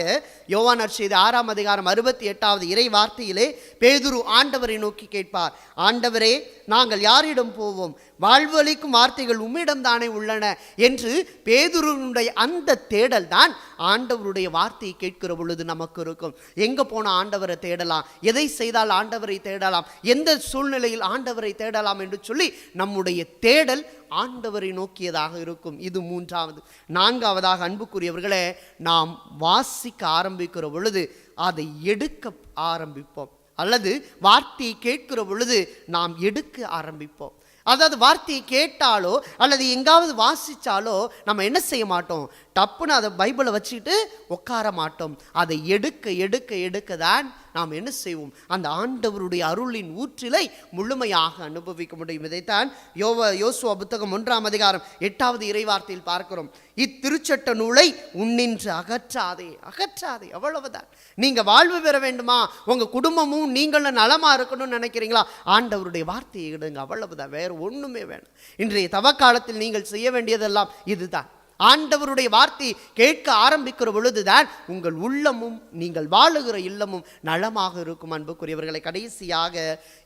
யோவான் நற்செய்தி 6ஆம் அதிகாரம் 68வது இறை வார்த்தையிலே பேதுரு ஆண்டவரை நோக்கி கேட்பார், ஆண்டவரே, நாங்கள் யாரிடம் போவோம்? வாழ்வு அளிக்கும் வார்த்தைகள் உம்மிடம் தானே உள்ளன என்று பேதுருனுடைய அந்த தேடல் தான் ஆண்டவருடைய வார்த்தையை கேட்கிற பொழுது நமக்கு இருக்கும். எங்க போனால் ஆண்டவரை தேடலாம், எதை செய்தால் ஆண்டவரை தேடலாம், எந்த சூழ்நிலையில் ஆண்டவரை தேடலாம் என்று சொல்லி நம்முடைய தேடல் ஆண்டவரை நோக்கியதாக இருக்கும். இது மூன்றாவது. நான்காவதாக அன்புக்குரியவர்களே, நாம் வாசிக்க ஆரம்பிக்கிற பொழுது அதை எடுக்க ஆரம்பிப்போம், அல்லது வார்த்தையை கேட்கிற பொழுது நாம் எடுக்க ஆரம்பிப்போம். அதாவது வார்த்தையை கேட்டாலோ அல்லது எங்காவது வாசித்தாலோ நம்ம என்ன செய்ய மாட்டோம்? டப்புன்னு அதை பைபிளை வச்சுக்கிட்டு உட்கார மாட்டோம். அதை எடுக்க எடுக்க எடுக்க தான் நாம் என்ன செய்வோம்? அந்த ஆண்டவருடைய அருளின் ஊற்றிலை முழுமையாக அனுபவிக்க முடியும். இதைத்தான் யோசுவா புத்தகம் 1ஆம் அதிகாரம் 8வது இறைவார்த்தையில் பார்க்கிறோம். இத்திருச்சட்ட நூலை உன்னின்று அகற்றாதே. அகற்றாதே, அவ்வளவுதான். நீங்க வாழ்வு பெற வேண்டுமா, உங்க குடும்பமும் நீங்களும் நலமா இருக்கணும்னு நினைக்கிறீங்களா, ஆண்டவருடைய வார்த்தையை எடுங்க, அவ்வளவுதான். வேற ஒண்ணுமே வேணும். இன்றைய தவக்காலத்தில் நீங்கள் செய்ய வேண்டியதெல்லாம் இதுதான். ஆண்டவருடைய வார்த்தை கேட்க ஆரம்பிக்கிற பொழுதுதான் உங்கள் உள்ளமும் நீங்கள் வாழுகிற இல்லமும் நலமாக இருக்கும். அன்புக்குரியவர்களை, கடைசியாக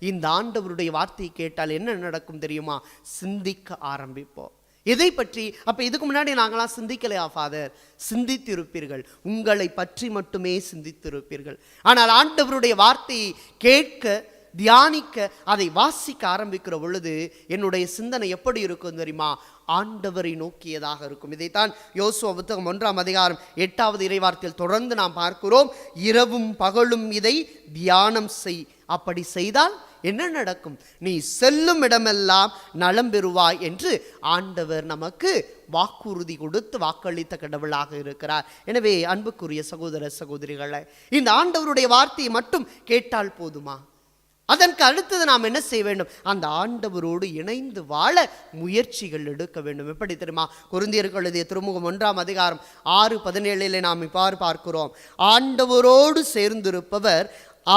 இந்த ஆண்டவருடைய வார்த்தையை கேட்டால் என்ன நடக்கும் தெரியுமா? சிந்திக்க ஆரம்பிப்போம். எதை பற்றி? அப்ப இதுக்கு முன்னாடி நாங்களாம் சிந்திக்கலையா ஃபாதர்? சிந்தித்திருப்பீர்கள், உங்களை பற்றி மட்டுமே சிந்தித்திருப்பீர்கள். ஆனால் ஆண்டவருடைய வார்த்தையை கேட்க, தியானிக்க, அதை வாசிக்க ஆரம்பிக்கிற பொழுது என்னுடைய சிந்தனை எப்படி இருக்கும் தெரியுமா? ஆண்டவரை நோக்கியதாக இருக்கும். இதைத்தான் யோசுவா புத்தகம் 1ஆம் அதிகாரம் 8வது இறைவார்த்தையில் தொடர்ந்து நாம் பார்க்கிறோம். இரவும் பகலும் இதை தியானம் செய், அப்படி செய்தால் என்ன நடக்கும்? நீ செல்லும் இடமெல்லாம் நலம் பெறுவாய் என்று ஆண்டவர் நமக்கு வாக்குறுதி கொடுத்து வாக்களித்த கடவுளாக இருக்கிறார். எனவே அன்புக்குரிய சகோதர சகோதரிகளை, இந்த ஆண்டவருடைய வார்த்தையை மட்டும் கேட்டால் போதுமா? அதற்கு அடுத்தது நாம் என்ன செய்ய வேண்டும்? அந்த ஆண்டவரோடு இணைந்து வாழ முயற்சிகள் எடுக்க வேண்டும். எப்படி தெரியுமா? கொரிந்தியருக்கு எழுதிய திருமுகம் 1ஆம் அதிகாரம் 6:17 நாம் இவ்வாறு பார்க்கிறோம், ஆண்டவரோடு சேர்ந்திருப்பவர்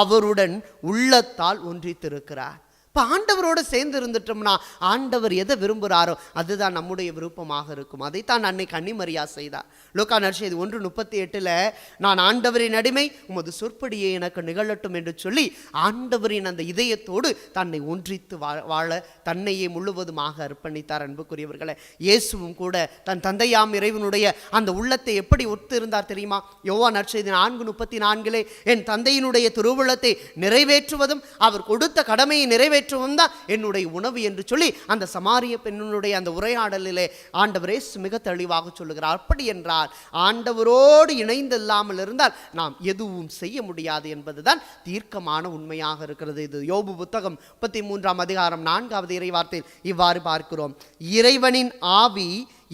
அவருடன் உள்ளத்தால் ஒன்றித்திருக்கிறார். இப்போ ஆண்டவரோடு சேர்ந்து இருந்துட்டோம்னா ஆண்டவர் எதை விரும்புகிறாரோ அதுதான் நம்முடைய விருப்பமாக இருக்கும். அதைத்தான் அன்னை கன்னிமரியா செய்தார். லூக்கா நற்செய்தி 1:38 நான் ஆண்டவரின் அடிமை, உமது சொற்படியே எனக்கு நிகழட்டும் என்று சொல்லி ஆண்டவரின் அந்த இதயத்தோடு தன்னை ஒன்றித்து வாழ தன்னையே முழுவதுமாக அர்ப்பணித்தார். அன்புக்குரியவர்களை, இயேசுவும் கூட தன் தந்தையாம் இறைவனுடைய அந்த உள்ளத்தை எப்படி ஒத்து இருந்தார் தெரியுமா? யோவான் நற்செய்தி 4:34 என் தந்தையினுடைய திருவுள்ளத்தை நிறைவேற்றுவதும் அவர் கொடுத்த கடமையை நிறைவேற்றுவதும் தான் என்னுடைய உணவு என்று சொல்லி அந்த சமாரிய பெண்ணுடைய அந்த உரையாடலிலே ஆண்டவரே மிக தெளிவாக சொல்லுகிறார். அப்படி என்றால் ஆண்டவரோடு இணைந்து இல்லாமல் இருந்தால் நாம் எதுவும் செய்ய முடியாது என்பதுதான் தீர்க்கமான உண்மையாக இருக்கிறது. இது யோபு புத்தகம் 33ஆம் அதிகாரம் 4வது இறைவார்த்தையில் இவ்வாறு பார்க்கிறோம், இறைவனின் ஆவி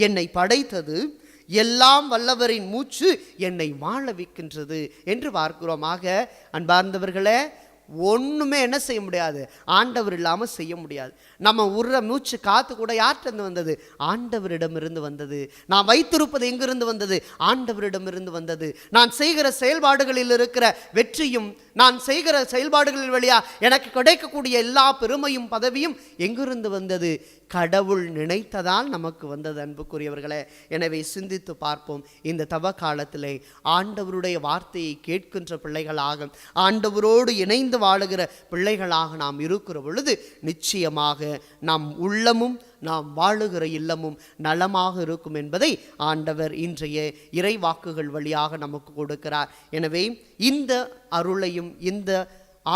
என்னை படைத்தது, எல்லாம் வல்லவரின் மூச்சு என்னை வாழ வைக்கின்றது என்று பார்க்கிறோம். ஆக அன்பார்ந்தவர்களே, ஒன்றுமே என்ன செய்ய முடியாது? ஆண்டவர் இல்லாமல் செய்ய முடியாது. நம்ம உர்ற மூச்சு காத்து கூட யார்கிட்ட வந்தது? ஆண்டவரிடமிருந்து வந்தது. நான் வைத்திருப்பது எங்கிருந்து வந்தது? ஆண்டவரிடமிருந்து வந்தது. நான் செய்கிற செயல்பாடுகளில் இருக்கிற வெற்றியும், நான் செய்கிற செயல்பாடுகளில் வழியா எனக்கு கிடைக்கக்கூடிய எல்லா பெருமையும் பதவியும் எங்கிருந்து வந்தது? கடவுள் நினைத்ததால் நமக்கு வந்தது. அன்புக்குரியவர்களே, எனவே சிந்தித்து பார்ப்போம். இந்த தவ காலத்திலே ஆண்டவருடைய வார்த்தையை கேட்கின்ற பிள்ளைகளாக, ஆண்டவரோடு இணைந்து வாழுகிற பிள்ளைகளாக நாம் இருக்கிற பொழுது நிச்சயமாக நம் உள்ளமும் நாம் வாழுகிற இல்லமும் நலமாக இருக்கும் என்பதை ஆண்டவர் இன்றைய இறைவாக்குகள் வழியாக நமக்கு கொடுக்கிறார். எனவே இந்த அருளையும் இந்த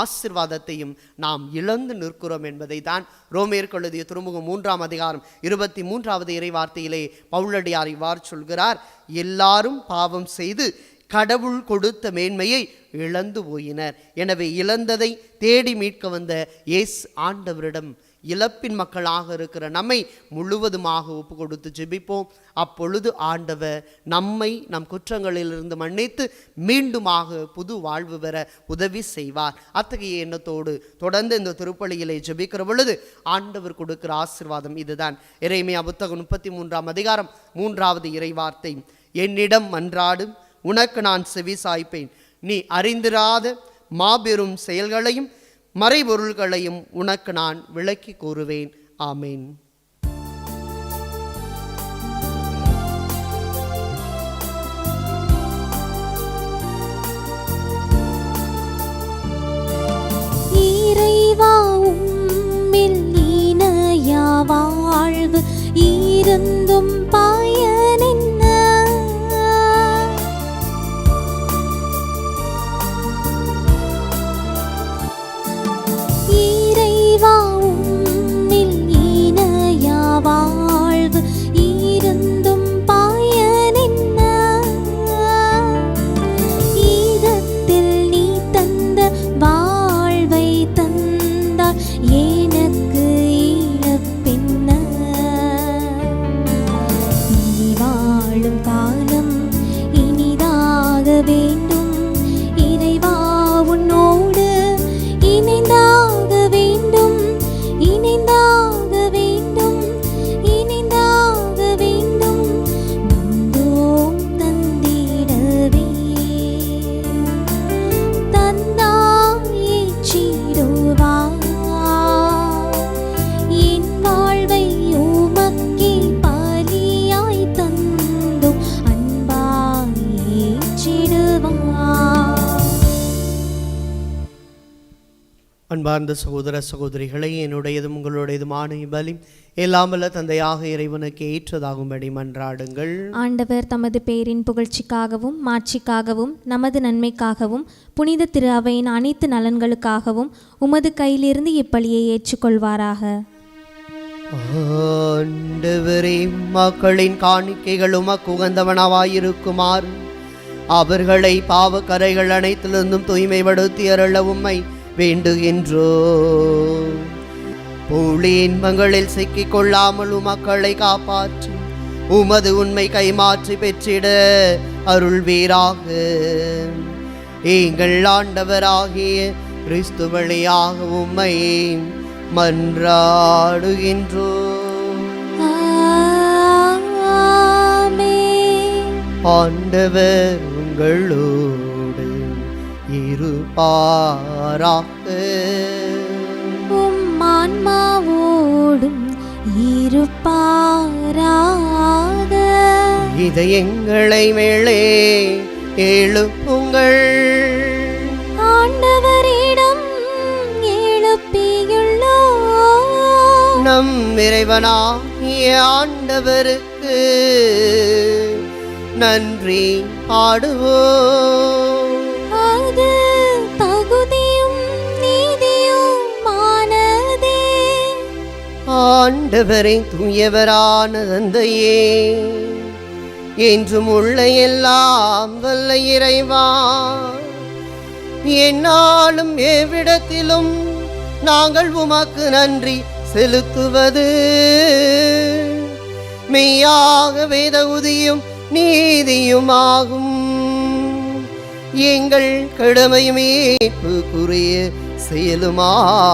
ஆசீர்வாதத்தையும் நாம் இழந்து நிற்கிறோம் என்பதை தான் ரோமேயருக்கு எழுதிய திருமுகம் 3ஆம் அதிகாரம் 23வது இறைவார்த்தையிலே பவுலடியார் இவ்வாறு சொல்கிறார், எல்லாரும் பாவம் செய்து கடவுள் கொடுத்த மேன்மையை இழந்து போயினர். எனவே இழந்ததை தேடி மீட்க வந்த இயேசு ஆண்டவரிடம் இழப்பின் மக்களாக இருக்கிற நம்மை முழுவதுமாக ஒப்பு கொடுத்து ஜெபிப்போம். அப்பொழுது ஆண்டவர் நம்மை நம் குற்றங்களிலிருந்து மன்னித்து மீண்டுமாக புது வாழ்வு பெற உதவி செய்வார். அத்தகைய எண்ணத்தோடு தொடர்ந்து இந்த திருப்பலியிலே ஜெபிக்கிற பொழுது ஆண்டவர் கொடுக்கிற ஆசீர்வாதம் இதுதான். எரேமியா புத்தகம் 33ஆம் அதிகாரம் 3வது இறைவார்த்தை, என்னிடம் மன்றாடு, உனக்கு நான் செவி சாய்ப்பேன், நீ அறிந்திராத மாபெரும் செயல்களையும் மறைபொருள்களையும் உனக்கு நான் விளக்கி கூறுவேன். ஆமேன். இறைவா உம்மில் இணையா வாழ்வு இருந்தும் பயனென்ன? இறைவா உம்மில் இணையா வாழ்வு இருந்தும் பயனென்ன? ஈரத்தில் நீ தந்த வாழ்வை தந்தார் எனக்கு இழப்பென்ன? இனி வாழும் காலம் இனிதாக வேண்டும், இறைவா உன்னோடு இணைந்தாக வேண்டும், இணைந்தாக வேண்டும், இணைந்தாக வேண்டும். வந்தோம் தந்திடவே தந்தாய் ஏற்றிடுவாய். என் வாழ்வை உமக்கே பலியாய் தந்தோம் அன்பாய் ஏற்றிடுவாய். அன்பார்ந்த சகோதர சகோதரிகளை, என்னுடையதும் உங்களுடையதுமான பலி எல்லாம் வல்ல தந்தையாக இறைவனுக்கு ஏற்றதாகும்படி மன்றாடுங்கள். ஆண்டவர் தமது பேரின் புகழ்ச்சிக்காகவும் மாட்சிக்காகவும் நமது நன்மைக்காகவும் புனித திரு அவையின் அனைத்து நலன்களுக்காகவும் உமது கையிலிருந்து இப்பலியை ஏற்றுக்கொள்வாராக. ஆண்டவரே, மக்களின் காணிக்கைகள் உமக்கு உகந்தவனவாயிருக்குமாறு அவர்களை பாவக்கரைகள் அனைத்திலிருந்தும் தூய்மைப்படுத்தி அருள உம்மை வேண்டுகின்றோ. புலி இன்பங்களில் சிக்கிக் கொள்ளாமல் உமக்களை காப்பாற்றி உமது உண்மை கைமாற்றி பெற்றிட அருள்வீராக. எங்கள் ஆண்டவராகிய கிறிஸ்து வழியாக உம்மை மன்றாடுகின்றோ. ஆமென். ஆண்டவர் உங்களோடு இருப்பாராக. உம் ஆன்மாவோடும் இருப்பாராக. இதயங்களை மேலே எழுப்புங்கள். ஆண்டவரிடம் எழுப்பியுள்ளோம். நம் இறைவனாகிய ஆண்டவருக்கு நன்றி பாடுவோம். அது தகுதியும் நீதியுமானதே. ஆண்டவரை தூயவரான தந்தையே, என்றும் உள்ள எல்லாம் வல்ல இறைவா, எந்நாளும் எவ்விடத்திலும் நாங்கள் உமக்கு நன்றி செலுத்துவது மெய்யாகவே தகுதியும் நீதியுமாகும். எங்கள் கடமையும் மீட்புக்குரிய செயலுமாகும்.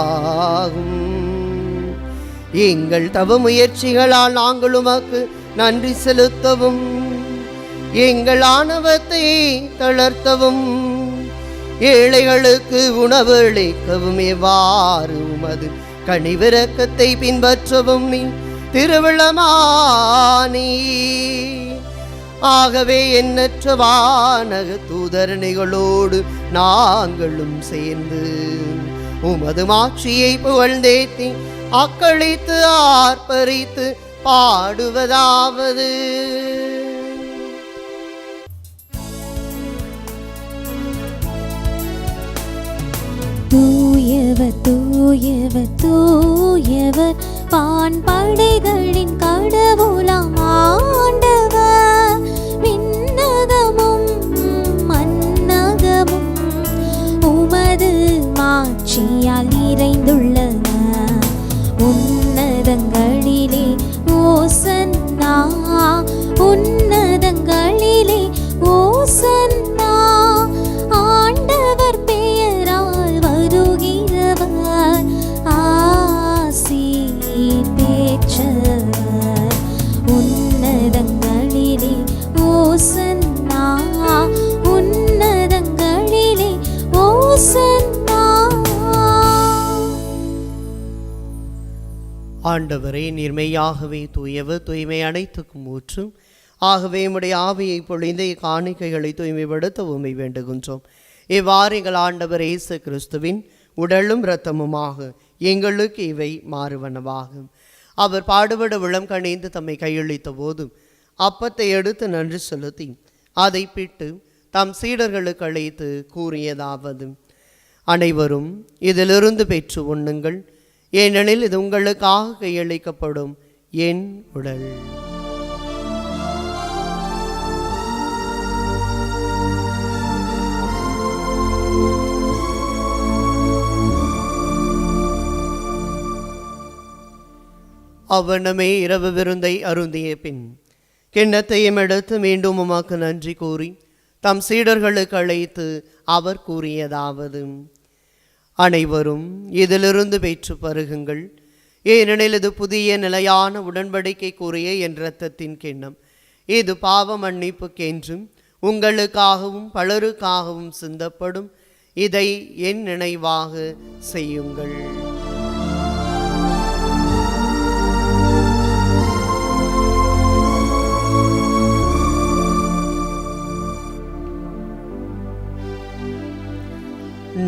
எங்கள் தவ முயற்சிகளால் நாங்கள் உமக்கு நன்றி செலுத்தவும், எங்கள் ஆணவத்தை தளர்த்தவும், ஏழைகளுக்கு உணவளிக்கவும், எவ்வாறு உமது கனிவிரக்கத்தை பின்பற்றவும் நீ திருவிழமானி. ஆகவே எண்ணற்ற வானக தூதரணிகளோடு நாங்களும் சேர்ந்து உமது மாட்சியை புகழ்ந்தேத்தி அக்களித்து ஆர்ப்பரித்து பாடுவதாவது: தூயவர் தூயவர் தூயவர் வான்படைகளின் கடவுளாம் ஆண்டவர். விண்ணகமும் மண்ணகமும் உமது மாட்சியால் நிறைந்துள்ளன. உன்னதங்களிலே ஓசன்னா, உன்னதங்களிலே ஓசன்னா. ஆண்டவர் பெயரால் வருகிறவர் ஆசி பெற்றவர். உன்னதங்களிலே ஓசன்னா, உன்னதங்களிலே ஓசன்னா. ஆண்டவரே, நீர்மையாகவே தூயவர், தூய்மை அனைத்துக்கும் ஊற்றும். ஆகவே உம்முடைய ஆவியை பொழிந்த காணிக்கைகளை தூய்மைப்படுத்த உம்மை வேண்டுகின்றோம். இவ்வாறு எங்கள் ஆண்டவர் இயேசு கிறிஸ்துவின் உடலும் இரத்தமுமாக எங்களுக்கு இவை மாறுவனவாகும். அவர் பாடுபட விளம் கணிந்து தம்மை கையளித்த போதும் அப்பத்தை எடுத்து நன்றி செலுத்தி அதை பிட்டு தம் சீடர்களுக்கு அழைத்து கூறியதாவது: அனைவரும் இதிலிருந்து பெற்று உண்ணுங்கள், ஏனெனில் இது உங்களுக்காக கையளிக்கப்படும் என் உடல். அவனமே இரவு விருந்தை அருந்திய பின் கிண்ணத்தையும் எடுத்து மீண்டும் உமக்கு நன்றி கூறி தம் சீடர்களுக்கு அழைத்து அவர் கூறியதாவது: அனைவரும் இதிலிருந்து பெற்று பருகுங்கள், ஏனெனில் இது புதிய நிலையான உடன்படிக்கைக்குரிய என் இரத்தத்தின் கிண்ணம். இது பாவ மன்னிப்புக்கென்றும் உங்களுக்காகவும் பலருக்காகவும் சிந்தப்படும். இதை என் நினைவாக செய்யுங்கள்.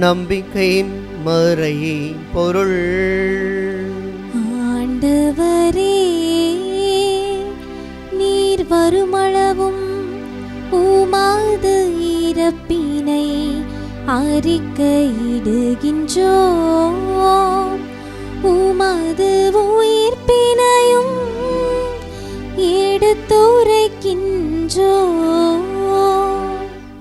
நம்பிக்கையின் மறை பொருள். ஆண்டவரே, நீர் வருமளவும் உமது இறப்பினை அறிக்கையிடுகின்றோம், உமது உயிர்ப்பினையும் எடுத்துரைக்கின்றோம்.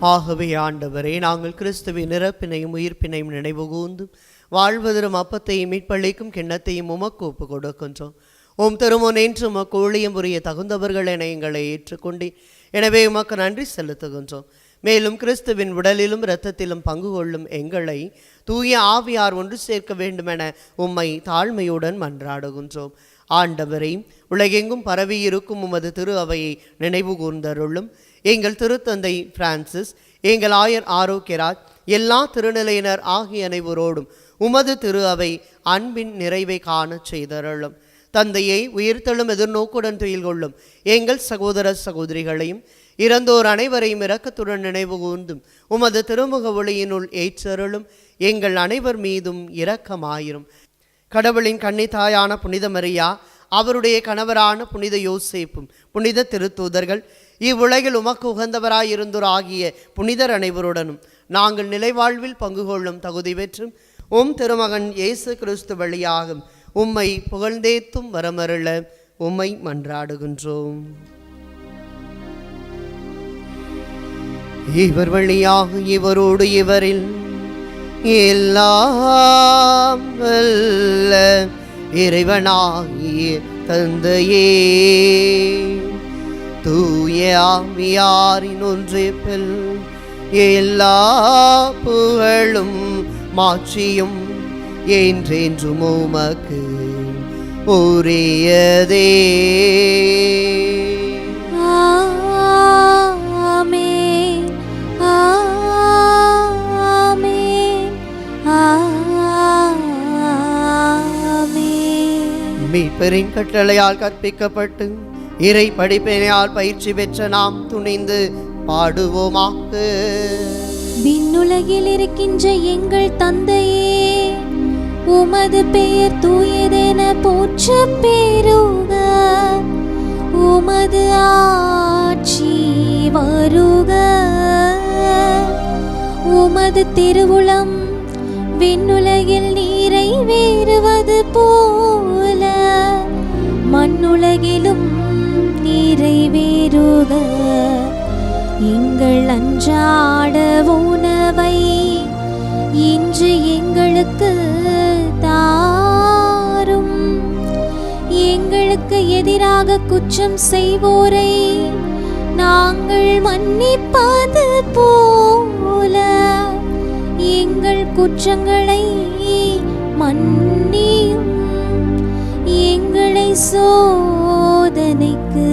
ஆகவே ஆண்டவரே, நாங்கள் கிறிஸ்துவின் இறப்பினையும் உயிர்ப்பினையும் நினைவு கூர்ந்து வாழ்வதரும் அப்பத்தையும் மீட்பளிக்கும் கிண்ணத்தையும் உமக்கு ஒப்பு கொடுக்கின்றோம். உம் திருமுன் என்று உமக்கு ஊழியம் புரிய தகுந்தவர்கள் என எங்களை ஏற்றுக்கொண்டு, எனவே உமக்கு நன்றி செலுத்துகின்றோம். மேலும் கிறிஸ்துவின் உடலிலும் இரத்தத்திலும் பங்கு கொள்ளும் எங்களை தூய ஆவியார் ஒன்று சேர்க்க வேண்டுமென உம்மை தாழ்மையுடன் மன்றாடுகின்றோம். ஆண்டவரை, உலகெங்கும் பரவி இருக்கும் உமது திரு அவையை நினைவு கூர்ந்தருளும். எங்கள் திருத்தந்தை பிரான்சிஸ், எங்கள் ஆயர் ஆரோக்கியராஜ், எல்லா திருநிலையினர் ஆகிய அனைவரோடும் உமது திரு அவை அன்பின் நிறைவை காண செய்தருளும். தந்தையை உயிர்த்தெழும் எதிர்நோக்குடன் துயில் கொள்ளும் எங்கள் சகோதர சகோதரிகளையும் இறந்தோர் அனைவரையும் இரக்கத்துடன் நினைவு கூர்ந்தும் உமது திருமுக ஒளியினுள் ஏற்றருளும். எங்கள் அனைவர் மீதும் இரக்கமாயிரும். கடவுளின் கன்னித்தாயான புனித மரியா, அவருடைய கணவரான புனித யோசேப்பும் புனித திருத்தூதர்கள், இவ்வுலகில் உமக்கு உகந்தவராயிருந்தோர் ஆகிய புனிதர் அனைவருடனும் நாங்கள் நிலைவாழ்வில் பங்கு கொள்ளும் தகுதி பெற்றும் உம் திருமகன் இயேசு கிறிஸ்து வழியாகும் உம்மை புகழ்ந்தேத்தும் வரமருள உம்மை மன்றாடுகின்றோம். இவர் வழியாக இவரோடு இவரில் எல்லாம் வல்ல இறைவனாகிய தந்தையே, தூய ஆவியாரின் ஒன்றிப்பில் எல்லா புகழும் மாட்சியும் என்றென்றும் உமக்கு உரியதே. ஆமென், ஆமென், ஆமென். மீட்பரின் கட்டளையால் கற்பிக்கப்பட்டு இறை படிப்பினையால் பயிற்சி பெற்ற நாம் துணிந்து பாடுவோமாக. விண்ணுலகில் இருக்கின்ற எங்கள் தந்தையே, உமது பெயர் தூயதென போற்ற பெறுக, உமது ஆட்சி வருக, உமது திருவுளம் விண்ணுலகில் நிறைவேறுவது போல மண்ணுலகிலும் நிறைவேறுக. எங்கள் அன்றாட உணவை இன்று எங்களுக்கு தாரும், எங்களுக்கு எதிராக குற்றம் செய்வோரை நாங்கள் மன்னிப்பது போல எங்கள் குற்றங்களை மன்னியும், எங்களை சோதனைக்கு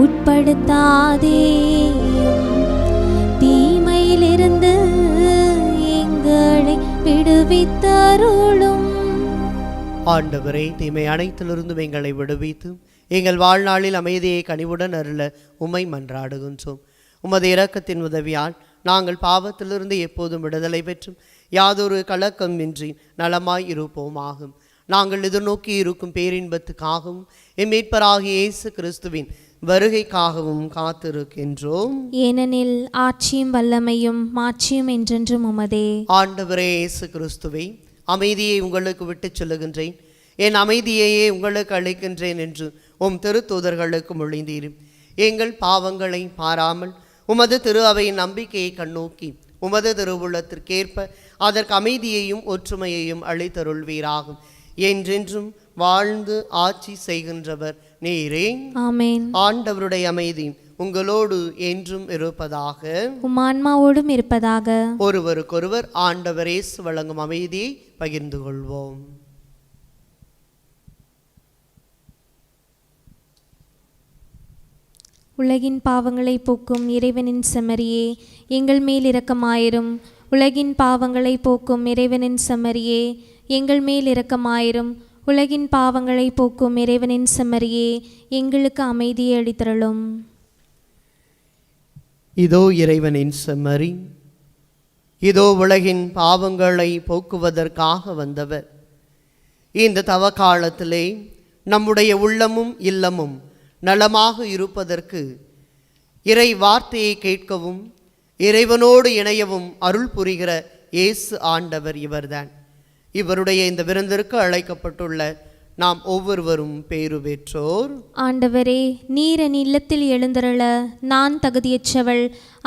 உட்படுத்தாதேயும், தீமையிலிருந்து எங்களை விடுவித்தருளும். ஆண்டவரே, தீமை அனைத்திலிருந்தும் எங்களை விடுவித்து எங்கள் வாழ்நாளில் அமைதியை கனிவுடன் அருள உம்மை மன்றாடுகின்றோம். உமது இரக்கத்தின் உதவியால் நாங்கள் பாவத்திலிருந்து எப்போதும் விடுதலை பெற்றும் யாதொரு கலக்கமின்றி நலமாய் இருப்போமாகும். நாங்கள் எதிர்நோக்கி இருக்கும் பேரின்பத்துக்காகவும் எம்மீட்பராகிய இயேசு கிறிஸ்துவின் வருகைக்காகவும் காத்திருக்கின்றோம். ஏனெனில் ஆட்சியும் வல்லமையும் மாட்சியும் என்றென்றும் உமதே. ஆண்டவரே இயேசு கிறிஸ்துவே, அமைதியை உங்களுக்கு விட்டுச் சொல்லுகின்றேன், என் அமைதியையே உங்களுக்கு அளிக்கின்றேன் என்று உம் திருத்தூதர்களுக்கு மொழிந்தீர். எங்கள் பாவங்களை பாராமல் உமது திரு அவையின் நம்பிக்கையை கண்ணோக்கி உமது திருவுள்ளத்திற்கேற்ப அதற்கு அமைதியையும் ஒற்றுமையையும் அளித்தருள்வீராகும். என்றென்றும் வாழ்ந்து ஆட்சி செய்கின்றவர் நீரே. ஆமென். ஆண்டவருடைய அமைதி உங்களோடு என்றும் இருப்பதாக, உம் ஆன்மாவோடும் இருப்பதாக. ஒருவருக்கொருவர் ஆண்டவர் இயேசு வழங்கும் அமைதியை பகிர்ந்து கொள்வோம். உலகின் பாவங்களை போக்கும் இறைவனின் செம்மறியே, எங்கள் மேல் இரக்கமாயிரும். உலகின் பாவங்களை போக்கும் இறைவனின் செம்மறியே, எங்கள் மேல் இரக்கமாயிரும். உலகின் பாவங்களை போக்கும் இறைவனின் செம்மறியே, எங்களுக்கு அமைதியை அளித்தருளும். இதோ இறைவனின் செம்மறி, இதோ உலகின் பாவங்களை போக்குவதற்காக வந்தவர். இந்த தவ காலத்திலே நம்முடைய உள்ளமும் இல்லமும் நலமாக இருப்பதற்கு இறை வார்த்தையை கேட்கவும் இறைவனோடு இணையவும் அருள் புரிகிற இயேசு ஆண்டவர் இவர்தான். இவருடைய இந்த விருந்திற்கு அழைக்கப்பட்டுள்ள நாம் ஒவ்வொருவரும் பேறு பெற்றோர். ஆண்டவரே, நீர் என் இல்லத்தில் எழுந்தருள நான் தகுதியற்றவள்.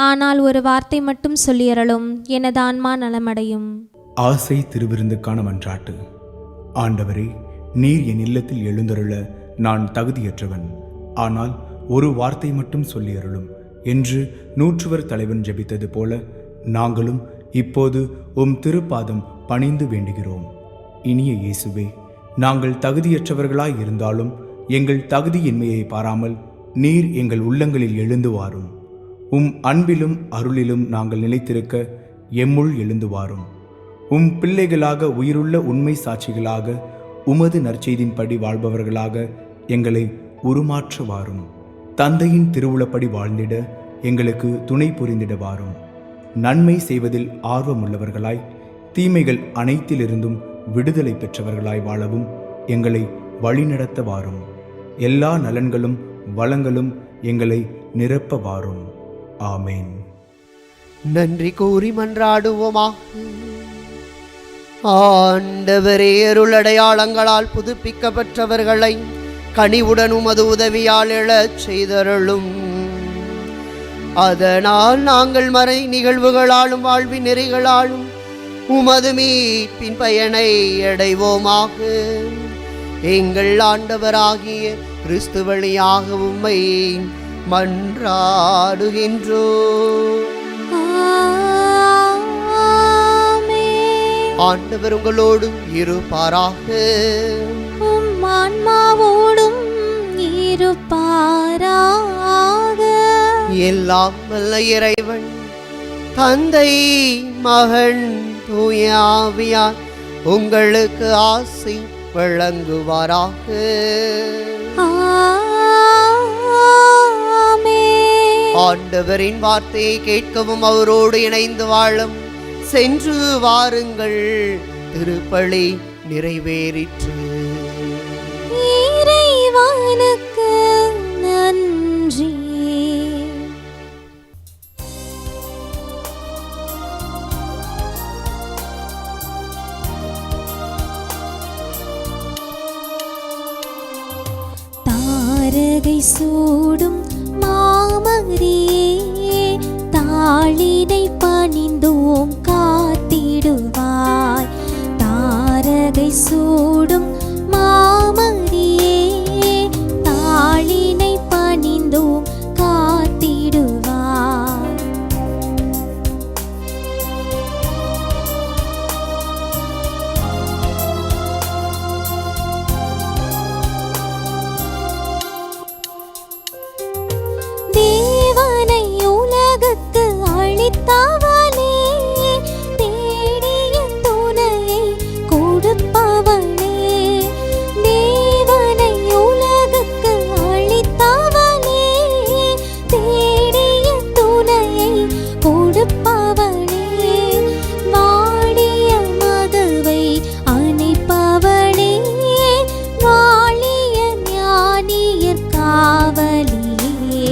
ஆனால் ஒரு வார்த்தை மட்டும் சொல்லியறலும், எனது ஆன்மா நலமடையும். ஆசை திருவிருந்துக்கான மன்றாட்டு. ஆண்டவரே, நீர் என் இல்லத்தில் எழுந்தருள நான் தகுதியற்றவன். ஆனால் ஒரு வார்த்தை மட்டும் சொல்லியருளும் என்று நூற்றுவர் தலைவன் ஜெபித்தது போல நாங்களும் இப்போது உம் திருப்பாதம் பணிந்து வேண்டுகிறோம். இனிய இயேசுவே, நாங்கள் தகுதியற்றவர்களாய் இருந்தாலும் எங்கள் தகுதியின்மையை பாராமல் நீர் எங்கள் உள்ளங்களில் எழுந்து வாரும். உம் அன்பிலும் அருளிலும் நாங்கள் நிலைத்திருக்க எம்முள் எழுந்து வாரும். உம் பிள்ளைகளாக உயிருள்ள உண்மை சாட்சிகளாக உமது நற்செய்தின்படி வாழ்பவர்களாக எங்களை உருமாற்ற வாரும். தந்தையின் திருவுளப்படி வாழ்ந்திட எங்களுக்கு துணை புரிந்திட வாரும். நன்மை செய்வதில் ஆர்வமுள்ளவர்களாய் தீமைகள் அனைத்திலிருந்தும் விடுதலை பெற்றவர்களாய் வாழவும் எங்களை வழிநடத்த வாரும். எல்லா நலன்களும் வளங்களும் எங்களை நிரப்ப வாரும். ஆமேன். நன்றி கூறி மன்றாடுவோமாக. ஆண்டவரே, அருளடையாளங்களால் புதுப்பிக்கப்பட்டவர்களை கனிவுடன் உமது உதவியால் எழச் செய்தருளும். அதனால் நாங்கள் மறை நிகழ்வுகளாலும் வாழ்வின் நெறிகளாலும் உமது மீட்பின் பயனை அடைவோமாக. எங்கள் ஆண்டவராகிய கிறிஸ்து வழியாக உம்மை மன்றாடுகின்றோம். ஆண்டவர் உங்களோடு இருப்பாராக. ஆன்மாவோடும் இருப்பாராக. எல்லாம் வல்ல இறைவன் தந்தை, மகன், தூய ஆவியார் உங்களுக்கு ஆசி வழங்குவாராக. ஆண்டவரின் வார்த்தையை கேட்கவும் அவரோடு இணைந்து வாழும் சென்று வாருங்கள். திருப்பலி நிறைவேறிற்று. இறைவனுக்கு நன்றி. தாரகை சூடும் மாமரியே, தாளினை பணிந்தோம் காத்திடுவாய். தாரகை சூடும் மாமரியே, தாளினை பணிந்தோம் காத்திடுவாய். தேவனை உலகுக்கு அளித்த காப்பவளே, வாடிய மதுவை அணைப்பவளே, வாழிய ஞானியர் காவலியே,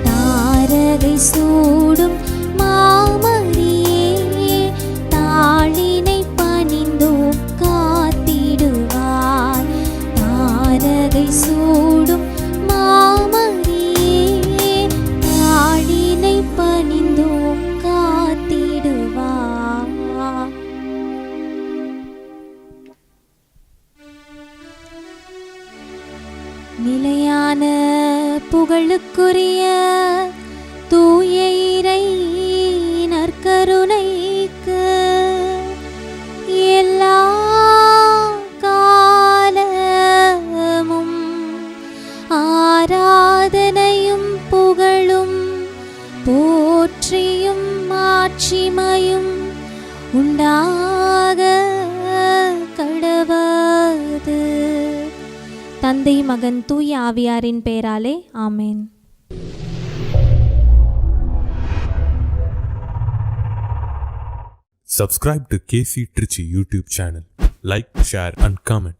தாரகை சூடும் மாமரியே, தாளினை பணிந்தோம் காத்திடுவார். தாரகை சூடும் மாமரியே, தாளினை பணிந்தோம் காத்திடுவார். நிலையான புகழுக்குரிய தூய இறை நற்கருணைக்கு எல்லா காலமும் ஆராதனையும் புகழும் போற்றியும் மாட்சிமையும் உண்டாக கடவது. தந்தை மகன் தூய ஆவியாரின் பெயராலே ஆமென். Subscribe to KC Trichy YouTube channel. Like, share and comment.